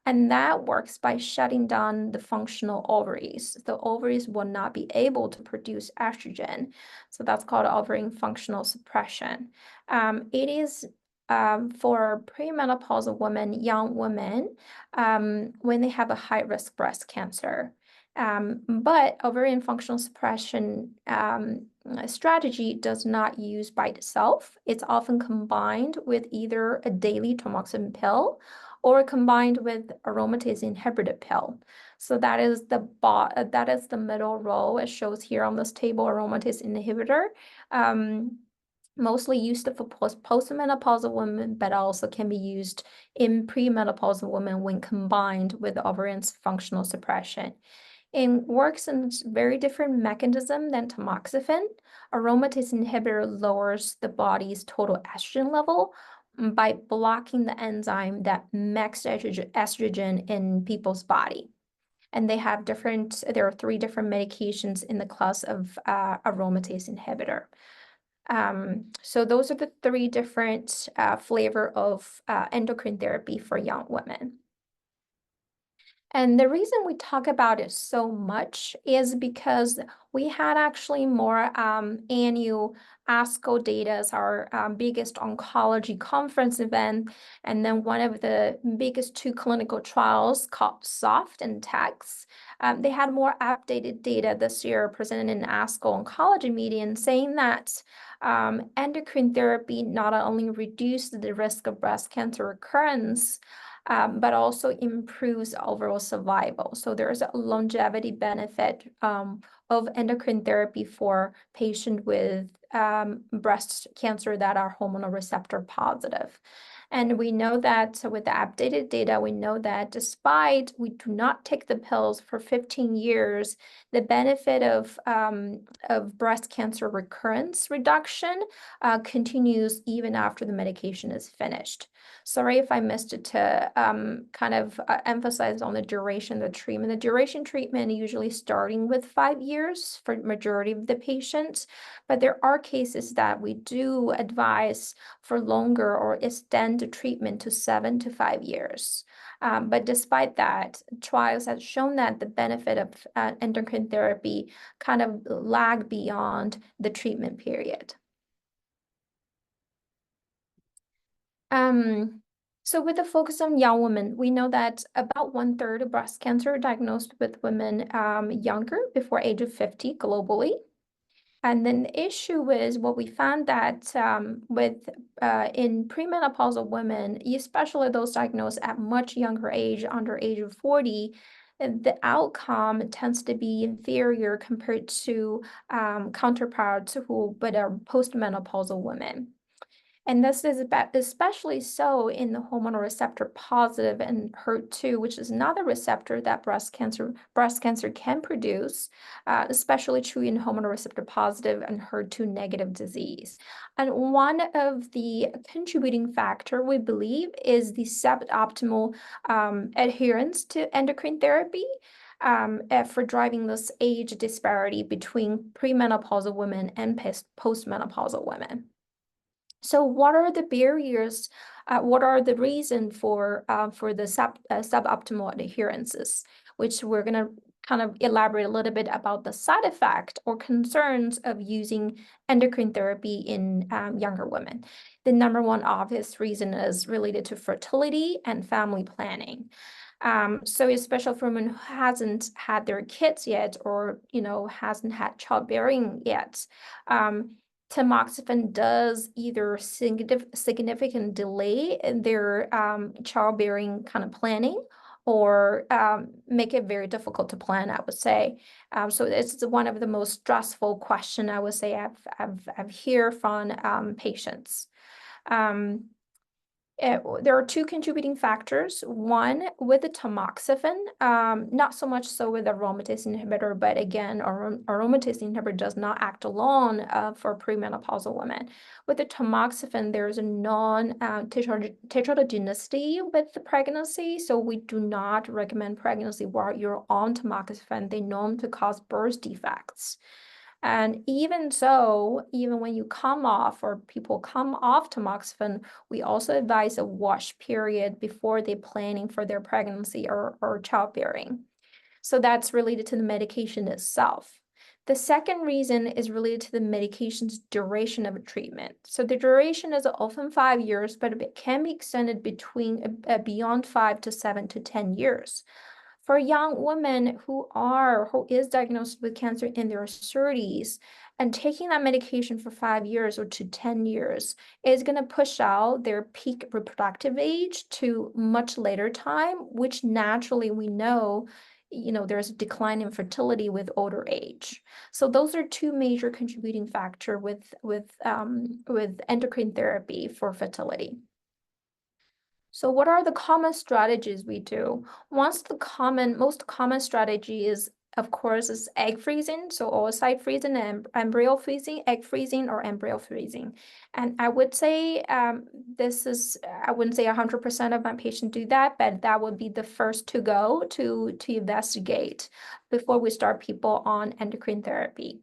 And that works by shutting down the functional ovaries. The ovaries will not be able to produce estrogen. So that's called ovarian functional suppression. It is for premenopausal women, young women, when they have a high-risk breast cancer. But ovarian functional suppression strategy does not use by itself. It's often combined with either a daily tamoxifen pill or combined with aromatase inhibitor pill. So that is the middle row. It shows here on this table, aromatase inhibitor. Mostly used for postmenopausal women, but also can be used in premenopausal women when combined with ovarian functional suppression. It works in a very different mechanism than tamoxifen. Aromatase inhibitor lowers the body's total estrogen level by blocking the enzyme that makes estrogen in people's body. And there are 3 different medications in the class of aromatase inhibitor. So those are the 3 different flavor of endocrine therapy for young women. And the reason we talk about it so much is because we had actually more annual ASCO data as our biggest oncology conference event. And then one of the biggest 2 clinical trials called SOFT and TEX. They had more updated data this year presented in ASCO oncology meeting saying that endocrine therapy not only reduced the risk of breast cancer recurrence, but also improves overall survival. So there's a longevity benefit of endocrine therapy for patients with breast cancer that are hormonal receptor positive. And we know that with the updated data, we know that despite we do not take the pills for 15 years, the benefit of breast cancer recurrence reduction continues even after the medication is finished. Sorry if I missed it to kind of emphasize on the duration of the treatment. The duration treatment usually starting with 5 years for majority of the patients, but there are cases that we do advise for longer or extend the treatment to 7 to 5 years. But despite that, trials have shown that the benefit of endocrine therapy kind of lag beyond the treatment period. So with the focus on young women, we know that about 1/3 of breast cancer diagnosed with women younger before age of 50 globally. And then the issue is what we found that in premenopausal women, especially those diagnosed at much younger age, under age of 40, the outcome tends to be inferior compared to counterparts who are postmenopausal women. And this is especially so in the hormonal receptor positive and HER2, which is another receptor that breast cancer can produce, especially true in hormonal receptor positive and HER2 negative disease. And one of the contributing factor, we believe, is the suboptimal adherence to endocrine therapy. For driving this age disparity between premenopausal women and postmenopausal women. So what are the barriers? What are the reasons for the suboptimal adherences, which we're going to kind of elaborate a little bit about the side effect or concerns of using endocrine therapy in younger women. The number one obvious reason is related to fertility and family planning. So especially for women who hasn't had their kids yet, or hasn't had childbearing yet, tamoxifen does either significant delay in their childbearing kind of planning, or make it very difficult to plan, I would say. So it's one of the most stressful question I would say I've heard from patients. There are two contributing factors. One, with the tamoxifen, not so much so with the aromatase inhibitor, but again, aromatase inhibitor does not act alone for premenopausal women. With the tamoxifen, there's a non-tetrodogenicity with the pregnancy, so we do not recommend pregnancy while you're on tamoxifen. They known to cause birth defects. And even so, even when you come off, or people come off tamoxifen, we also advise a wash period before they're planning for their pregnancy or childbearing. So that's related to the medication itself. The second reason is related to the medication's duration of treatment. So the duration is often 5 years, but it can be extended beyond 5 to 7 to 10 years. For young women who is diagnosed with cancer in their 30s, and taking that medication for 5 years or to 10 years is going to push out their peak reproductive age to much later time, which naturally we know, there's a decline in fertility with older age. So those are two major contributing factor with endocrine therapy for fertility. So what are the common strategies we do? Most common strategy is, of course, is egg freezing. So oocyte freezing and embryo freezing, egg freezing or embryo freezing. And I would say I wouldn't say 100% of my patients do that, but that would be the first to go to investigate before we start people on endocrine therapy.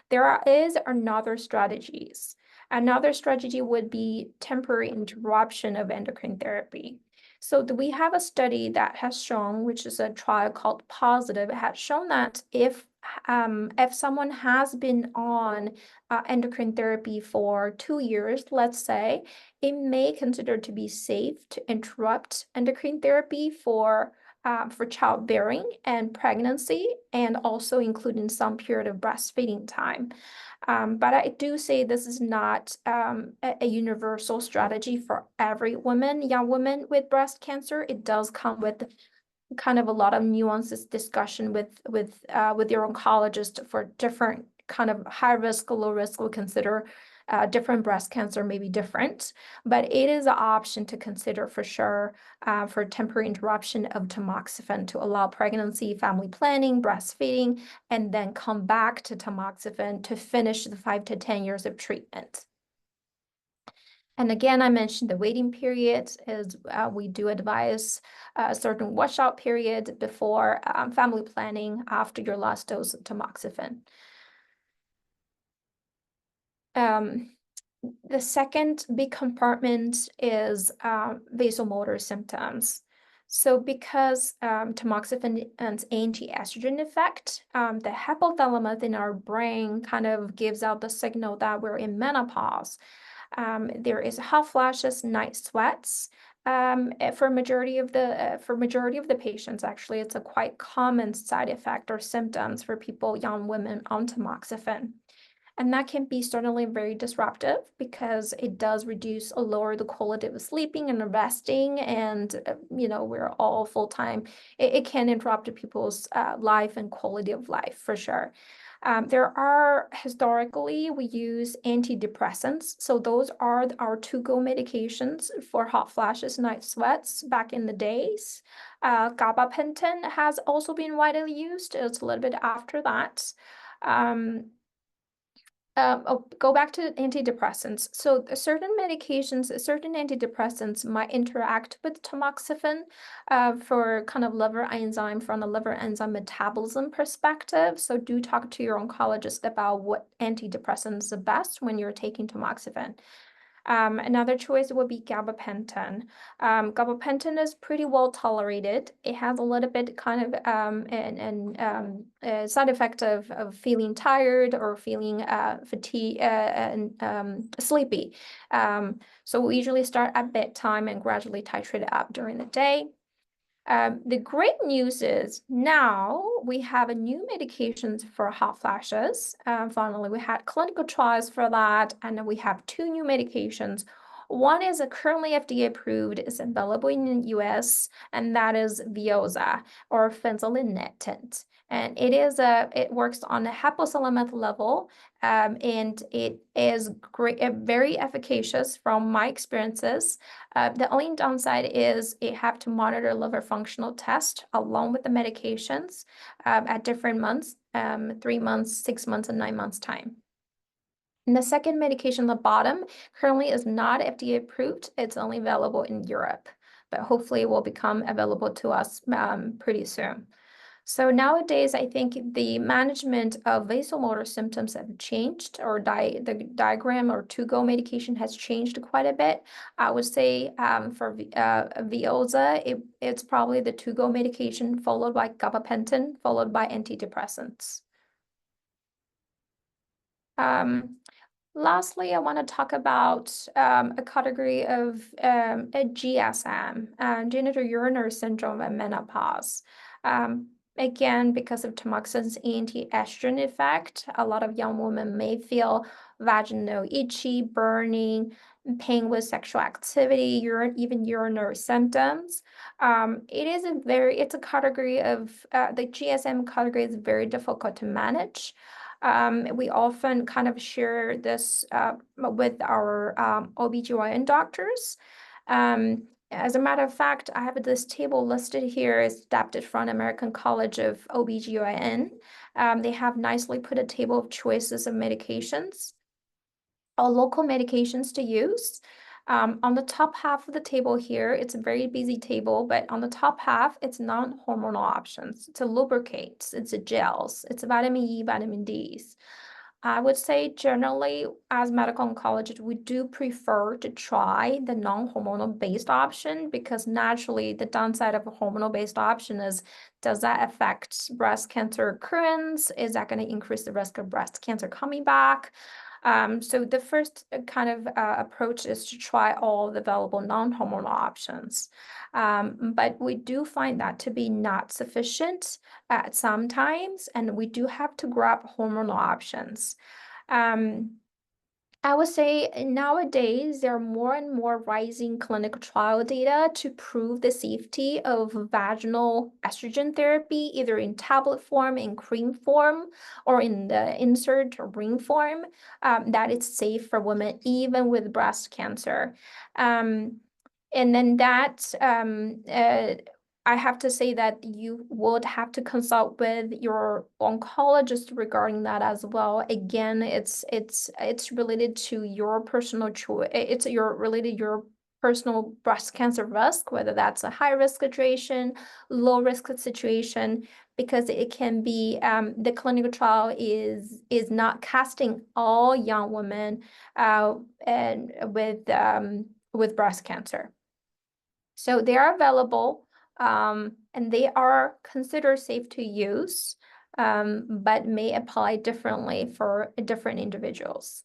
There is another strategies. Another strategy would be temporary interruption of endocrine therapy. So we have a study that has shown, which is a trial called Positive, it has shown that if someone has been on endocrine therapy for 2 years, let's say, it may consider to be safe to interrupt endocrine therapy for childbearing and pregnancy, and also including some period of breastfeeding time. But I do say this is not a universal strategy for every young woman with breast cancer. It does come with kind of a lot of nuances discussion with your oncologist for different kind of high risk, low risk. We'll consider different breast cancer may be different, but it is an option to consider for sure for temporary interruption of tamoxifen to allow pregnancy, family planning, breastfeeding, and then come back to tamoxifen to finish the 5 to 10 years of treatment. And again, I mentioned the waiting period is we do advise a certain washout period before family planning after your last dose of tamoxifen. The second big compartment is vasomotor symptoms. So because tamoxifen has anti-estrogen effect, the hypothalamus in our brain kind of gives out the signal that we're in menopause. There is hot flashes, night sweats. For majority of the patients, actually, it's a quite common side effect or symptoms for young women on tamoxifen. And that can be certainly very disruptive because it does reduce or lower the quality of sleeping and resting. And, we're all full-time. It can interrupt people's life and quality of life for sure. Historically, we use antidepressants. So those are our to-go medications for hot flashes, night sweats back in the days. Gabapentin has also been widely used. It's a little bit after that. Go back to antidepressants. So certain antidepressants might interact with tamoxifen for kind of liver enzyme from a liver enzyme metabolism perspective. So do talk to your oncologist about what antidepressants are best when you're taking tamoxifen. Another choice would be gabapentin. Gabapentin is pretty well tolerated. It has a little bit kind of side effect of feeling tired or feeling fatigue and sleepy. So we usually start at bedtime and gradually titrate it up during the day. The great news is now we have a new medications for hot flashes. Finally, we had clinical trials for that, and we have 2 new medications. One is currently FDA approved, is available in the US, and that is Veozah or fenzalinetint. And it works on a hypothalamus level, and it is great, very efficacious from my experiences. The only downside is it have to monitor liver functional test along with the medications at different months, 3 months, 6 months, and 9 months time. And the second medication on the bottom currently is not FDA approved. It's only available in Europe, but hopefully it will become available to us pretty soon. So nowadays, I think the management of vasomotor symptoms have changed, or the diagram or to-go medication has changed quite a bit. I would say for Veozah, it's probably the to-go medication followed by gabapentin, followed by antidepressants. Lastly, I want to talk about a category of a GSM, genitourinary syndrome and menopause. Again, because of tamoxifan's anti-estrogen effect, a lot of young women may feel vaginal itchy, burning, pain with sexual activity, even urinary symptoms. It's a category of the GSM category is very difficult to manage. We often kind of share this with our OBGYN doctors. As a matter of fact, I have this table listed here. It's adapted from American College of OBGYN. They have nicely put a table of choices of medications, or local medications to use. On the top half of the table here, it's a very busy table, but on the top half, it's non-hormonal options. It's a lubricates, it's a gels, it's a vitamin E, vitamin Ds. I would say generally, as medical oncologists, we do prefer to try the non-hormonal based option because naturally the downside of a hormonal based option is, does that affect breast cancer occurrence? Is that going to increase the risk of breast cancer coming back? So the first kind of approach is to try all the available non-hormonal options. But we do find that to be not sufficient at some times, and we do have to grab hormonal options. I would say nowadays there are more and more rising clinical trial data to prove the safety of vaginal estrogen therapy, either in tablet form, in cream form, or in the insert or ring form, that it's safe for women even with breast cancer. And then that I have to say that you would have to consult with your oncologist regarding that as well. Again, it's related to your personal choice. It's related your personal breast cancer risk, whether that's a high risk situation, low risk situation, because it can be the clinical trial is not casting all young women and with breast cancer. So they are available. And they are considered safe to use, but may apply differently for different individuals.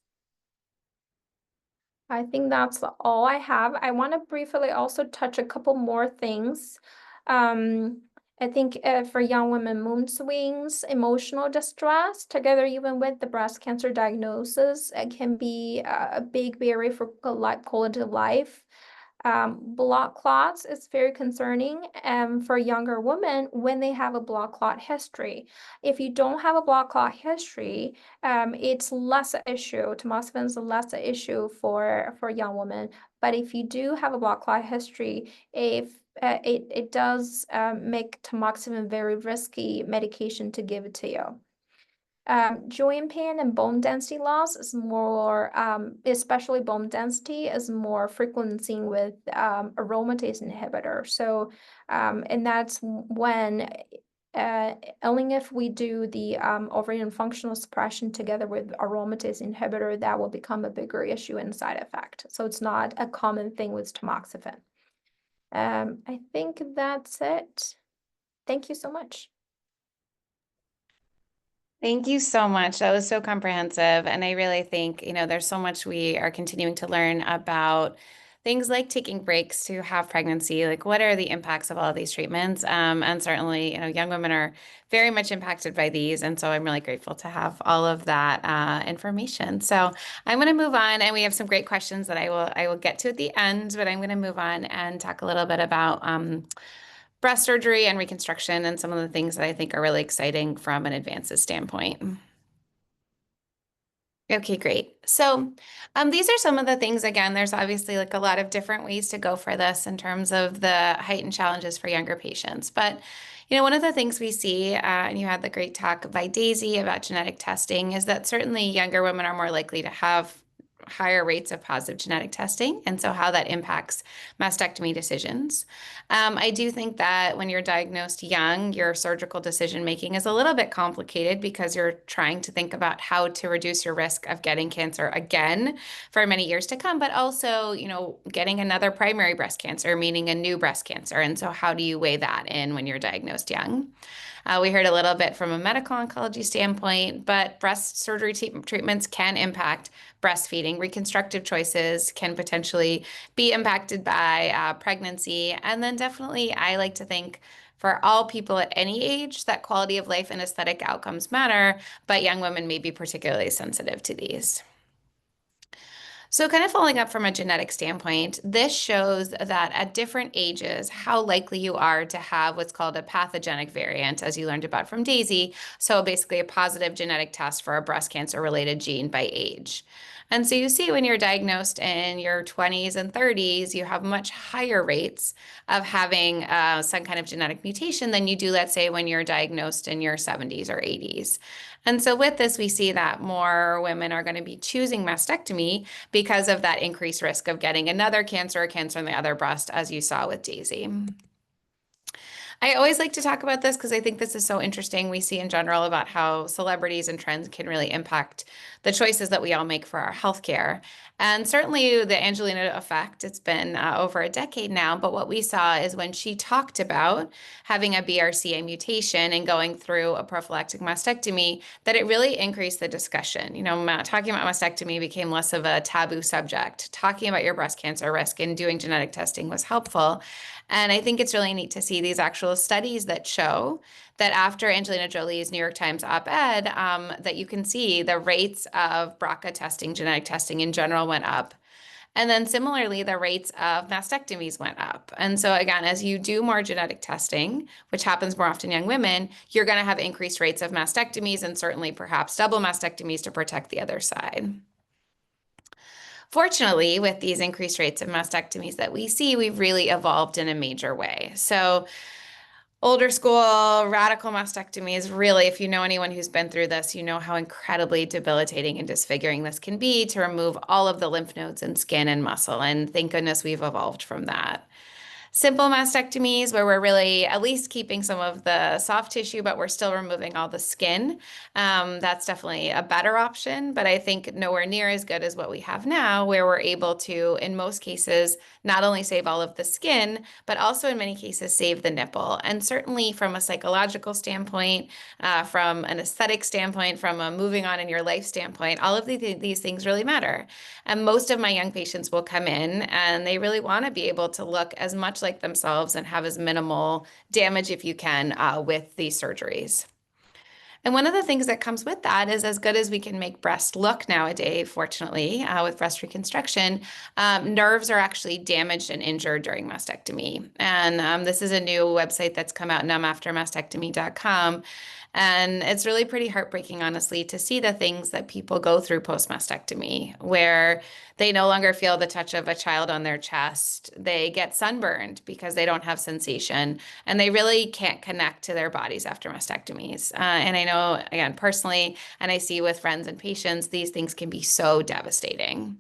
I think that's all I have. I want to briefly also touch a couple more things. I think for young women, mood swings, emotional distress, together even with the breast cancer diagnosis, it can be a big barrier for quality of life. Blood clots is very concerning for younger women when they have a blood clot history. If you don't have a blood clot history, it's less an issue. Tamoxifen is a less an issue for young women. But if you do have a blood clot history, it does make tamoxifen very risky medication to give it to you. Joint pain and bone density loss is more, especially bone density, is more frequent seen with aromatase inhibitor. So, and that's when only if we do the ovarian functional suppression together with aromatase inhibitor, that will become a bigger issue and side effect. So it's not a common thing with tamoxifen. I think that's it. Thank you so much. Thank you so much. That was so comprehensive. And I really think, there's so much we are continuing to learn about things like taking breaks to have pregnancy, like what are the impacts of all of these treatments? And certainly, young women are very much impacted by these. And so I'm really grateful to have all of that information. So I'm going to move on, and we have some great questions that I will get to at the end, but I'm going to move on and talk a little bit about breast surgery and reconstruction and some of the things that I think are really exciting from an advances standpoint. Okay, great. So these are some of the things, again, there's obviously like a lot of different ways to go for this in terms of the heightened challenges for younger patients. But, one of the things we see, and you had the great talk by Daisy about genetic testing, is that certainly younger women are more likely to have higher rates of positive genetic testing, and so how that impacts mastectomy decisions. I do think that when you're diagnosed young, your surgical decision making is a little bit complicated because you're trying to think about how to reduce your risk of getting cancer again for many years to come, but also, getting another primary breast cancer, meaning a new breast cancer. And so how do you weigh that in when you're diagnosed young? We heard a little bit from a medical oncology standpoint, but breast surgery treatments can impact breastfeeding. Reconstructive choices can potentially be impacted by pregnancy. And then definitely, I like to think for all people at any age that quality of life and aesthetic outcomes matter, but young women may be particularly sensitive to these. So kind of following up from a genetic standpoint, this shows that at different ages, how likely you are to have what's called a pathogenic variant, as you learned about from Daisy. So basically a positive genetic test for a breast cancer related gene by age. And so you see when you're diagnosed in your 20s and 30s, you have much higher rates of having some kind of genetic mutation than you do, let's say, when you're diagnosed in your 70s or 80s. And so with this, we see that more women are going to be choosing mastectomy because of that increased risk of getting another cancer, a cancer in the other breast, as you saw with Daisy. I always like to talk about this because I think this is so interesting. We see in general about how celebrities and trends can really impact the choices that we all make for our healthcare. And certainly the Angelina effect, it's been over a decade now, but what we saw is when she talked about having a BRCA mutation and going through a prophylactic mastectomy, that it really increased the discussion. Talking about mastectomy became less of a taboo subject. Talking about your breast cancer risk and doing genetic testing was helpful. And I think it's really neat to see these actual studies that show that after Angelina Jolie's New York Times op-ed, that you can see the rates of BRCA testing, genetic testing in general went up. And then similarly, the rates of mastectomies went up. And so again, as you do more genetic testing, which happens more often in young women, you're going to have increased rates of mastectomies and certainly perhaps double mastectomies to protect the other side. Fortunately, with these increased rates of mastectomies that we see, we've really evolved in a major way. So older school radical mastectomy is really, if you know anyone who's been through this, you know how incredibly debilitating and disfiguring this can be to remove all of the lymph nodes and skin and muscle. And thank goodness we've evolved from that. Simple mastectomies, where we're really at least keeping some of the soft tissue, but we're still removing all the skin. That's definitely a better option, but I think nowhere near as good as what we have now, where we're able to, in most cases, not only save all of the skin, but also in many cases save the nipple. And certainly from a psychological standpoint, from an aesthetic standpoint, from a moving on in your life standpoint, all of these things really matter. And most of my young patients will come in and they really want to be able to look as much like themselves and have as minimal damage if you can with these surgeries. And one of the things that comes with that is, as good as we can make breast look nowadays, fortunately, with breast reconstruction, nerves are actually damaged and injured during mastectomy. And this is a new website that's come out, numbaftermastectomy.com. And it's really pretty heartbreaking, honestly, to see the things that people go through post-mastectomy, where they no longer feel the touch of a child on their chest. They get sunburned because they don't have sensation, and they really can't connect to their bodies after mastectomies. And I know, again, personally, and I see with friends and patients, these things can be so devastating.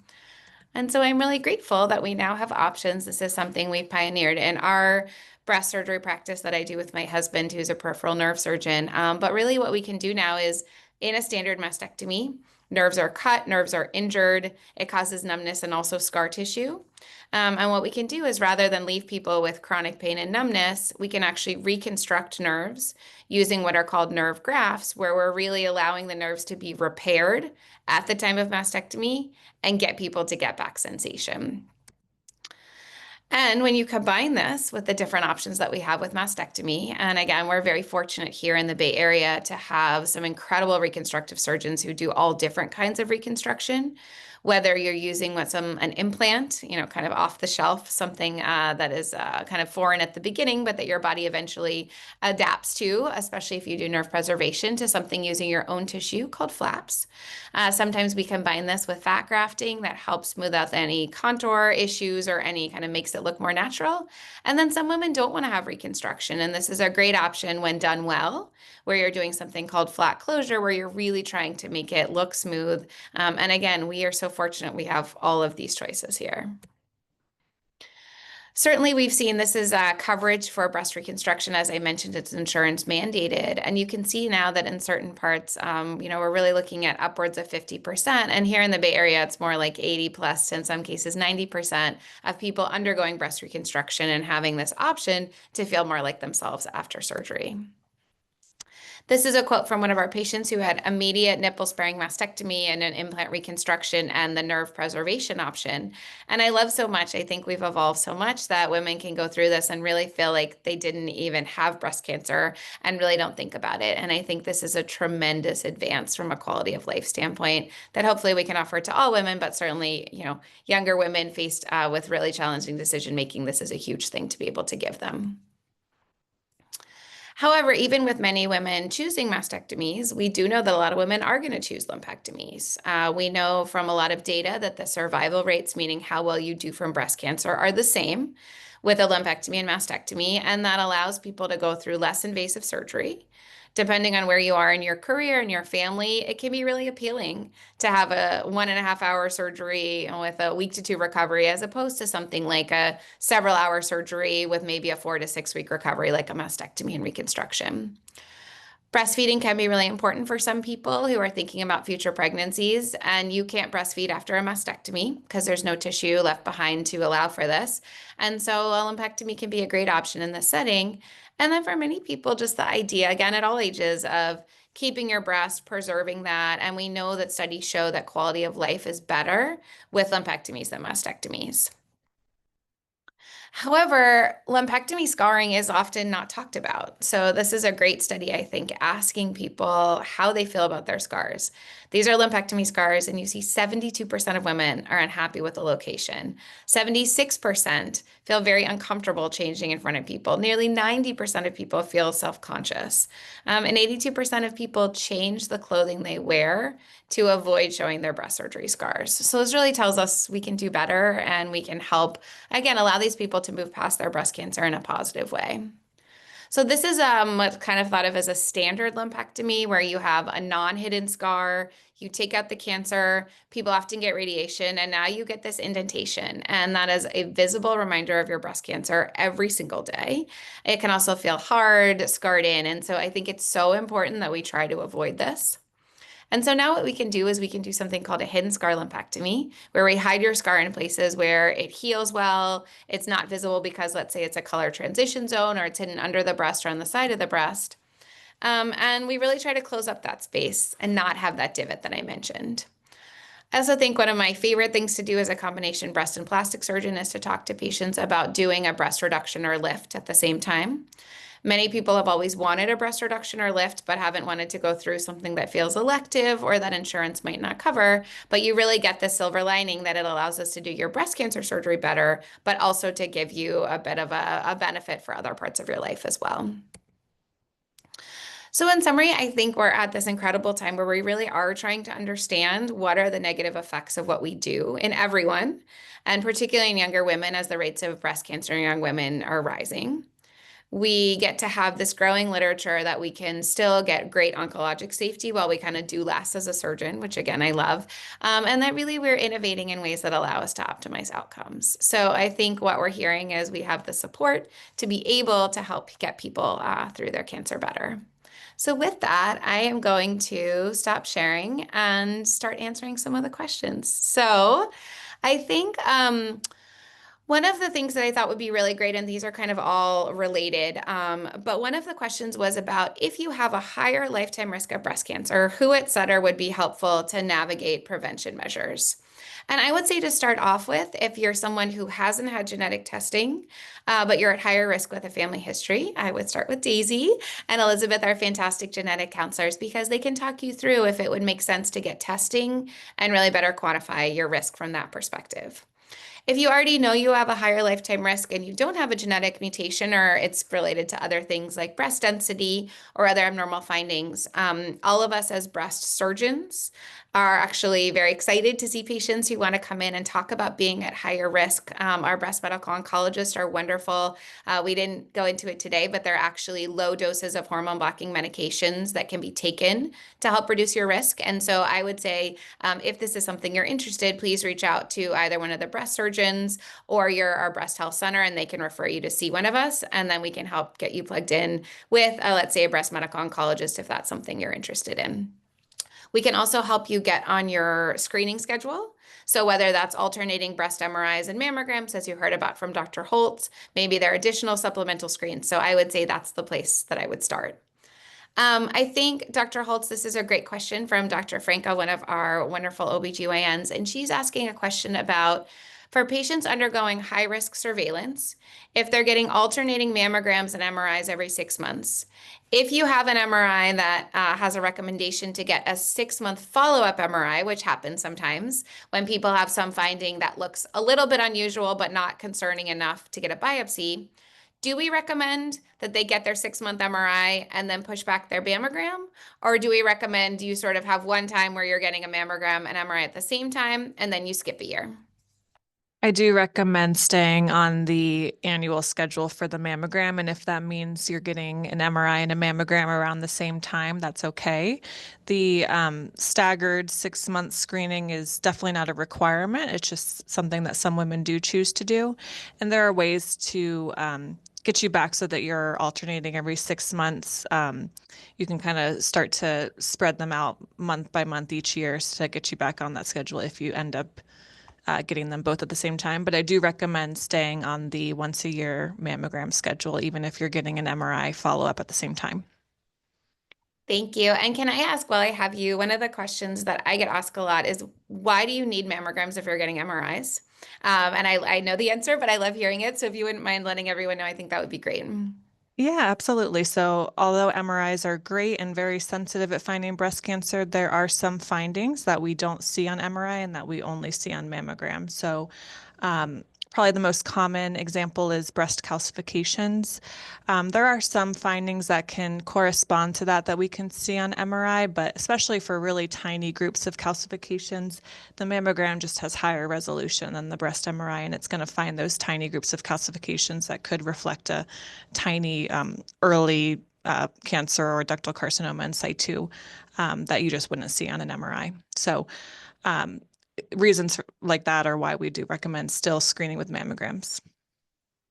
And so I'm really grateful that we now have options. This is something we've pioneered in our breast surgery practice that I do with my husband, who's a peripheral nerve surgeon. But really what we can do now is in a standard mastectomy, nerves are cut, nerves are injured, it causes numbness and also scar tissue. And what we can do is rather than leave people with chronic pain and numbness, we can actually reconstruct nerves using what are called nerve grafts, where we're really allowing the nerves to be repaired at the time of mastectomy and get people to get back sensation. And when you combine this with the different options that we have with mastectomy, and again, we're very fortunate here in the Bay Area to have some incredible reconstructive surgeons who do all different kinds of reconstruction, whether you're using an implant, kind of off the shelf, something that is kind of foreign at the beginning, but that your body eventually adapts to, especially if you do nerve preservation, to something using your own tissue called flaps. Sometimes we combine this with fat grafting that helps smooth out any contour issues or any kind of makes it look more natural. And then some women don't want to have reconstruction, and this is a great option when done well, where you're doing something called flat closure, where you're really trying to make it look smooth. And again, we are so fortunate we have all of these choices here. Certainly, we've seen this is coverage for breast reconstruction. As I mentioned, it's insurance mandated. And you can see now that in certain parts, we're really looking at upwards of 50%. And here in the Bay Area, it's more like 80 plus, in some cases 90% of people undergoing breast reconstruction and having this option to feel more like themselves after surgery. This is a quote from one of our patients who had immediate nipple-sparing mastectomy and an implant reconstruction and the nerve preservation option. And I love so much, I think we've evolved so much that women can go through this and really feel like they didn't even have breast cancer and really don't think about it. And I think this is a tremendous advance from a quality of life standpoint that hopefully we can offer to all women, but certainly, younger women faced with really challenging decision-making, this is a huge thing to be able to give them. However, even with many women choosing mastectomies, we do know that a lot of women are going to choose lumpectomies. We know from a lot of data that the survival rates, meaning how well you do from breast cancer, are the same with a lumpectomy and mastectomy, and that allows people to go through less invasive surgery. Depending on where you are in your career and your family, it can be really appealing to have a 1.5 hour surgery with a week to 2 recovery, as opposed to something like a several hour surgery with maybe a 4 to 6 week recovery, like a mastectomy and reconstruction. Breastfeeding can be really important for some people who are thinking about future pregnancies, and you can't breastfeed after a mastectomy because there's no tissue left behind to allow for this. And so a lumpectomy can be a great option in this setting. And then for many people, just the idea, again, at all ages, of keeping your breast, preserving that. And we know that studies show that quality of life is better with lumpectomies than mastectomies. However, lumpectomy scarring is often not talked about. So this is a great study, I think, asking people how they feel about their scars. These are lumpectomy scars, and you see 72% of women are unhappy with the location. 76% feel very uncomfortable changing in front of people. Nearly 90% of people feel self-conscious. And 82% of people change the clothing they wear to avoid showing their breast surgery scars. So this really tells us we can do better, and we can help, again, allow these people to move past their breast cancer in a positive way. So this is what's kind of thought of as a standard lumpectomy, where you have a non-hidden scar, you take out the cancer, people often get radiation, and now you get this indentation. And that is a visible reminder of your breast cancer every single day. It can also feel hard, scarred in. And so I think it's so important that we try to avoid this. And so now what we can do is we can do something called a hidden scar lumpectomy, where we hide your scar in places where it heals well. It's not visible because, let's say, it's a color transition zone, or it's hidden under the breast or on the side of the breast. And we really try to close up that space and not have that divot that I mentioned. I also think one of my favorite things to do as a combination breast and plastic surgeon is to talk to patients about doing a breast reduction or lift at the same time. Many people have always wanted a breast reduction or lift, but haven't wanted to go through something that feels elective or that insurance might not cover. But you really get the silver lining that it allows us to do your breast cancer surgery better, but also to give you a bit of a benefit for other parts of your life as well. So in summary, I think we're at this incredible time where we really are trying to understand what are the negative effects of what we do in everyone, and particularly in younger women, as the rates of breast cancer in young women are rising. we get to have this growing literature that we can still get great oncologic safety while we kind of do less as a surgeon, which again, I love. And that really we're innovating in ways that allow us to optimize outcomes. So I think what we're hearing is we have the support to be able to help get people through their cancer better. So with that, I am going to stop sharing and start answering some of the questions. So I think one of the things that I thought would be really great, and these are kind of all related, but one of the questions was about if you have a higher lifetime risk of breast cancer, who at Sutter would be helpful to navigate prevention measures? And I would say to start off with, if you're someone who hasn't had genetic testing, but you're at higher risk with a family history, I would start with Daisy and Elizabeth, our fantastic genetic counselors, because they can talk you through if it would make sense to get testing and really better quantify your risk from that perspective. If you already know you have a higher lifetime risk and you don't have a genetic mutation or it's related to other things like breast density or other abnormal findings, all of us as breast surgeons are actually very excited to see patients who want to come in and talk about being at higher risk. Our breast medical oncologists are wonderful. We didn't go into it today, but they're actually low doses of hormone blocking medications that can be taken to help reduce your risk. And so I would say if this is something you're interested, please reach out to either one of the breast surgeons or our breast health center, and they can refer you to see one of us. And then we can help get you plugged in with, let's say, a breast medical oncologist if that's something you're interested in. We can also help you get on your screening schedule. So whether that's alternating breast MRIs and mammograms, as you heard about from Dr. Holtz, maybe there are additional supplemental screens. So I would say that's the place that I would start. I think, Dr. Holtz, this is a great question from Dr. Franco, one of our wonderful OBGYNs, and she's asking a question about for patients undergoing high-risk surveillance, if they're getting alternating mammograms and MRIs every 6 months, if you have an MRI that has a recommendation to get a 6-month follow-up MRI, which happens sometimes when people have some finding that looks a little bit unusual but not concerning enough to get a biopsy, do we recommend that they get their 6-month MRI and then push back their mammogram? Or do we recommend you sort of have one time where you're getting a mammogram and MRI at the same time and then you skip a year? I do recommend staying on the annual schedule for the mammogram. And if that means you're getting an MRI and a mammogram around the same time, that's okay. The staggered 6-month screening is definitely not a requirement. It's just something that some women do choose to do. And there are ways to get you back so that you're alternating every 6 months. You can kind of start to spread them out month by month each year to get you back on that schedule if you end up getting them both at the same time. But I do recommend staying on the once-a-year mammogram schedule, even if you're getting an MRI follow-up at the same time. Thank you. And can I ask, while I have you, one of the questions that I get asked a lot is, why do you need mammograms if you're getting MRIs? And I know the answer, but I love hearing it. So if you wouldn't mind letting everyone know, I think that would be great. Yeah, absolutely. So although MRIs are great and very sensitive at finding breast cancer, there are some findings that we don't see on MRI and that we only see on mammogram. So probably the most common example is breast calcifications. There are some findings that can correspond to that we can see on MRI, but especially for really tiny groups of calcifications, the mammogram just has higher resolution than the breast MRI, and it's going to find those tiny groups of calcifications that could reflect a tiny early cancer or ductal carcinoma in situ that you just wouldn't see on an MRI. So reasons like that are why we do recommend still screening with mammograms.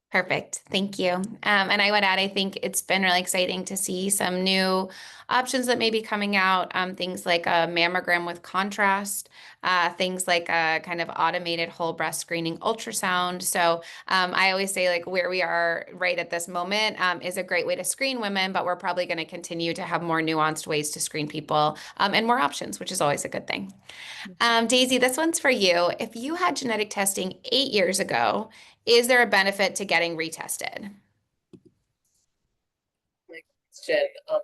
Perfect. Thank you. And I would add, I think it's been really exciting to see some new options that may be coming out, things like a mammogram with contrast, things like a kind of automated whole breast screening ultrasound. So I always say, like, where we are right at this moment is a great way to screen women, but we're probably going to continue to have more nuanced ways to screen people and more options, which is always a good thing. Daisy, this one's for you. If you had genetic testing 8 years ago, is there a benefit to getting retested?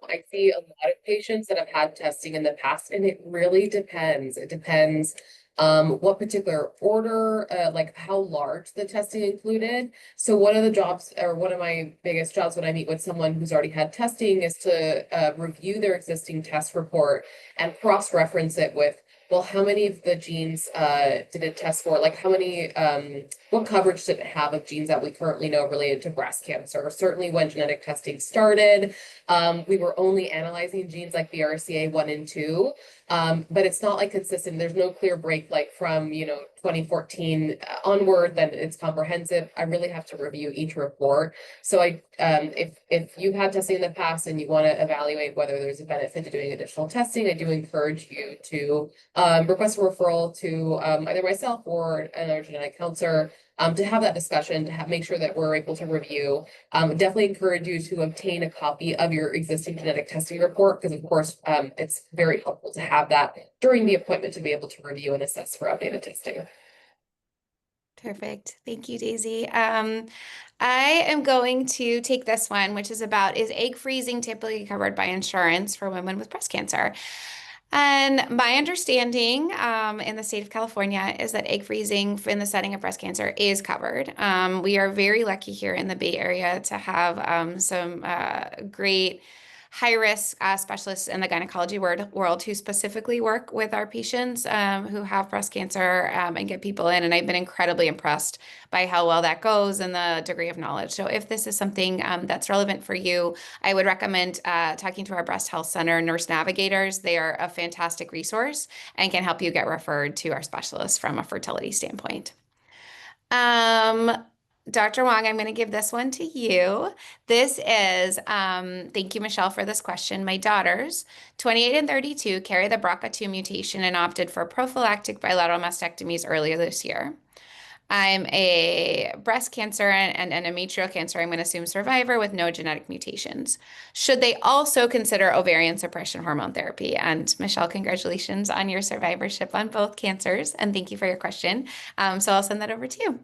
I see a lot of patients that have had testing in the past, and it really depends. It depends what particular order, like how large the testing included. So one of the jobs, or one of my biggest jobs when I meet with someone who's already had testing, is to review their existing test report and cross-reference it with well, how many of the genes did it test for? Like how many, what coverage did it have of genes that we currently know related to breast cancer? Certainly when genetic testing started, we were only analyzing genes like BRCA1 and 2. But it's not like consistent. There's no clear break like from, 2014 onward, then it's comprehensive. I really have to review each report. So if you've had testing in the past and you want to evaluate whether there's a benefit to doing additional testing, I do encourage you to request a referral to either myself or another genetic counselor to have that discussion, to make sure that we're able to review. Definitely encourage you to obtain a copy of your existing genetic testing report, because of course, it's very helpful to have that during the appointment to be able to review and assess for updated testing. Perfect. Thank you, Daisy. I am going to take this one, which is about, is egg freezing typically covered by insurance for women with breast cancer? And my understanding in the state of California is that egg freezing in the setting of breast cancer is covered. We are very lucky here in the Bay Area to have some great high-risk specialists in the gynecology world who specifically work with our patients who have breast cancer and get people in. And I've been incredibly impressed by how well that goes and the degree of knowledge. So if this is something that's relevant for you, I would recommend talking to our breast health center nurse navigators. They are a fantastic resource and can help you get referred to our specialists from a fertility standpoint. Dr. Wang, I'm going to give this one to you. This is, thank you, Michelle, for this question. My daughters, 28 and 32, carry the BRCA2 mutation and opted for prophylactic bilateral mastectomies earlier this year. I'm a breast cancer and endometrial cancer, I'm going to assume survivor with no genetic mutations. Should they also consider ovarian suppression hormone therapy? And Michelle, congratulations on your survivorship on both cancers. And thank you for your question. So I'll send that over to you.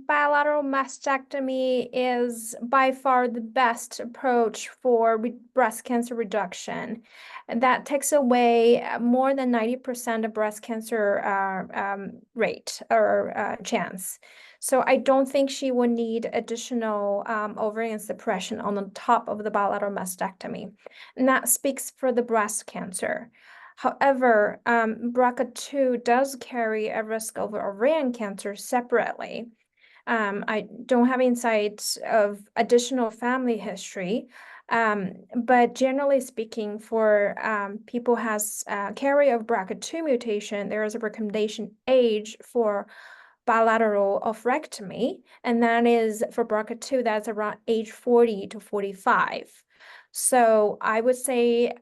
Bilateral mastectomy is by far the best approach for breast cancer reduction. And that takes away more than 90% of breast cancer rate or chance. So I don't think she would need additional ovarian suppression on the top of the bilateral mastectomy. And that speaks for the breast cancer. However, BRCA2 does carry a risk of ovarian cancer separately. I don't have insights of additional family history, but generally speaking, for people has carry of BRCA2 mutation, there is a recommendation age for bilateral oophorectomy, and that is for BRCA2, that's around age 40 to 45. So I would say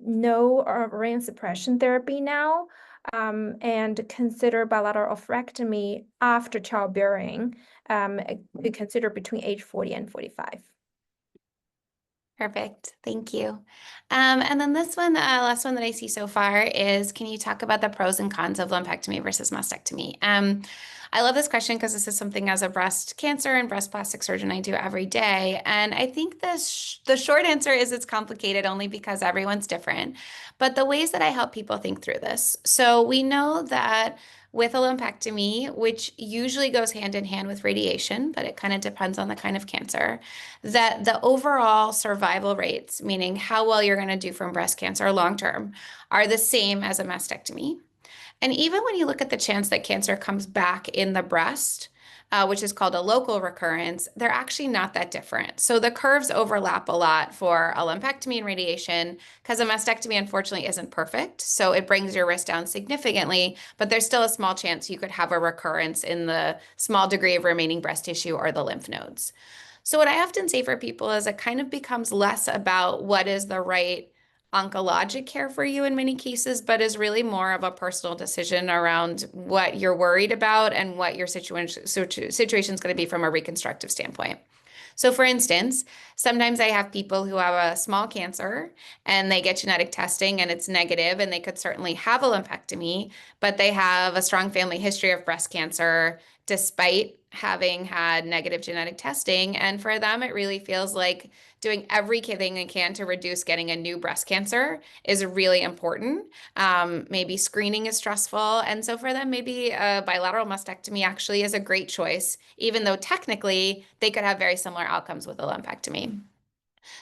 no ovarian suppression therapy now, and consider bilateral oophorectomy after childbearing. We consider between age 40 and 45. Perfect. Thank you. And then this one, last one that I see so far is, can you talk about the pros and cons of lumpectomy versus mastectomy? I love this question because this is something as a breast cancer and breast plastic surgeon I do every day. And I think the short answer is it's complicated only because everyone's different. But the ways that I help people think through this. So we know that with a lumpectomy, which usually goes hand in hand with radiation, but it kind of depends on the kind of cancer, that the overall survival rates, meaning how well you're going to do from breast cancer long term, are the same as a mastectomy. And even when you look at the chance that cancer comes back in the breast, which is called a local recurrence, they're actually not that different. So the curves overlap a lot for a lumpectomy and radiation because a mastectomy unfortunately isn't perfect. So it brings your risk down significantly, but there's still a small chance you could have a recurrence in the small degree of remaining breast tissue or the lymph nodes. So what I often say for people is it kind of becomes less about what is the right oncologic care for you in many cases, but is really more of a personal decision around what you're worried about and what your situation is going to be from a reconstructive standpoint. So for instance, sometimes I have people who have a small cancer and they get genetic testing and it's negative and they could certainly have a lumpectomy, but they have a strong family history of breast cancer despite having had negative genetic testing. And for them, it really feels like doing everything they can to reduce getting a new breast cancer is really important. Maybe screening is stressful. And so for them, maybe a bilateral mastectomy actually is a great choice, even though technically they could have very similar outcomes with a lumpectomy.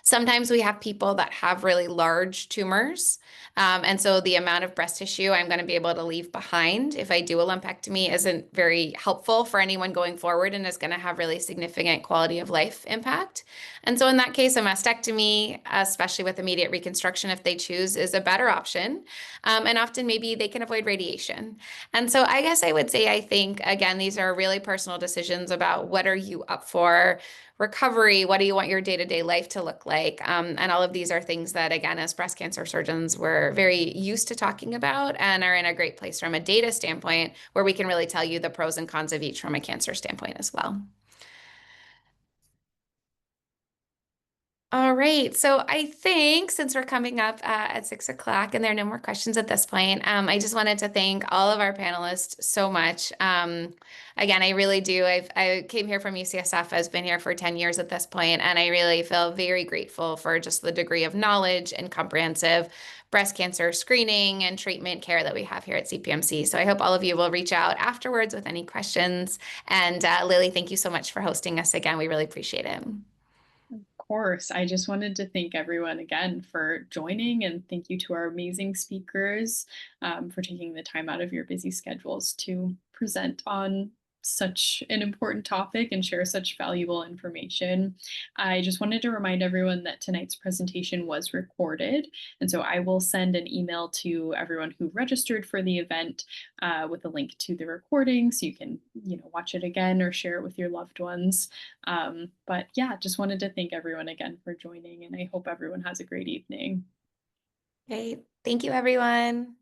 Sometimes we have people that have really large tumors. And so the amount of breast tissue I'm going to be able to leave behind if I do a lumpectomy isn't very helpful for anyone going forward and is going to have really significant quality of life impact. And so in that case, a mastectomy, especially with immediate reconstruction, if they choose, is a better option. And often maybe they can avoid radiation. And so I guess I would say, I think, again, these are really personal decisions about what are you up for, recovery, what do you want your day-to-day life to look like? And all of these are things that, again, as breast cancer surgeons, we're very used to talking about and are in a great place from a data standpoint where we can really tell you the pros and cons of each from a cancer standpoint as well. All right, so I think since we're coming up at 6 o'clock and there are no more questions at this point, I just wanted to thank all of our panelists so much. Again, I really do. I came here from UCSF. I've been here for 10 years at this point, and I really feel very grateful for just the degree of knowledge and comprehensive breast cancer screening and treatment care that we have here at CPMC. So I hope all of you will reach out afterwards with any questions. And Lily, thank you so much for hosting us again. We really appreciate it. Course. I just wanted to thank everyone again for joining, and thank you to our amazing speakers for taking the time out of your busy schedules to present on such an important topic and share such valuable information. I just wanted to remind everyone that tonight's presentation was recorded, and so I will send an email to everyone who registered for the event with a link to the recording so you can, watch it again or share it with your loved ones. But yeah, just wanted to thank everyone again for joining, and I hope everyone has a great evening. Okay, thank you, everyone.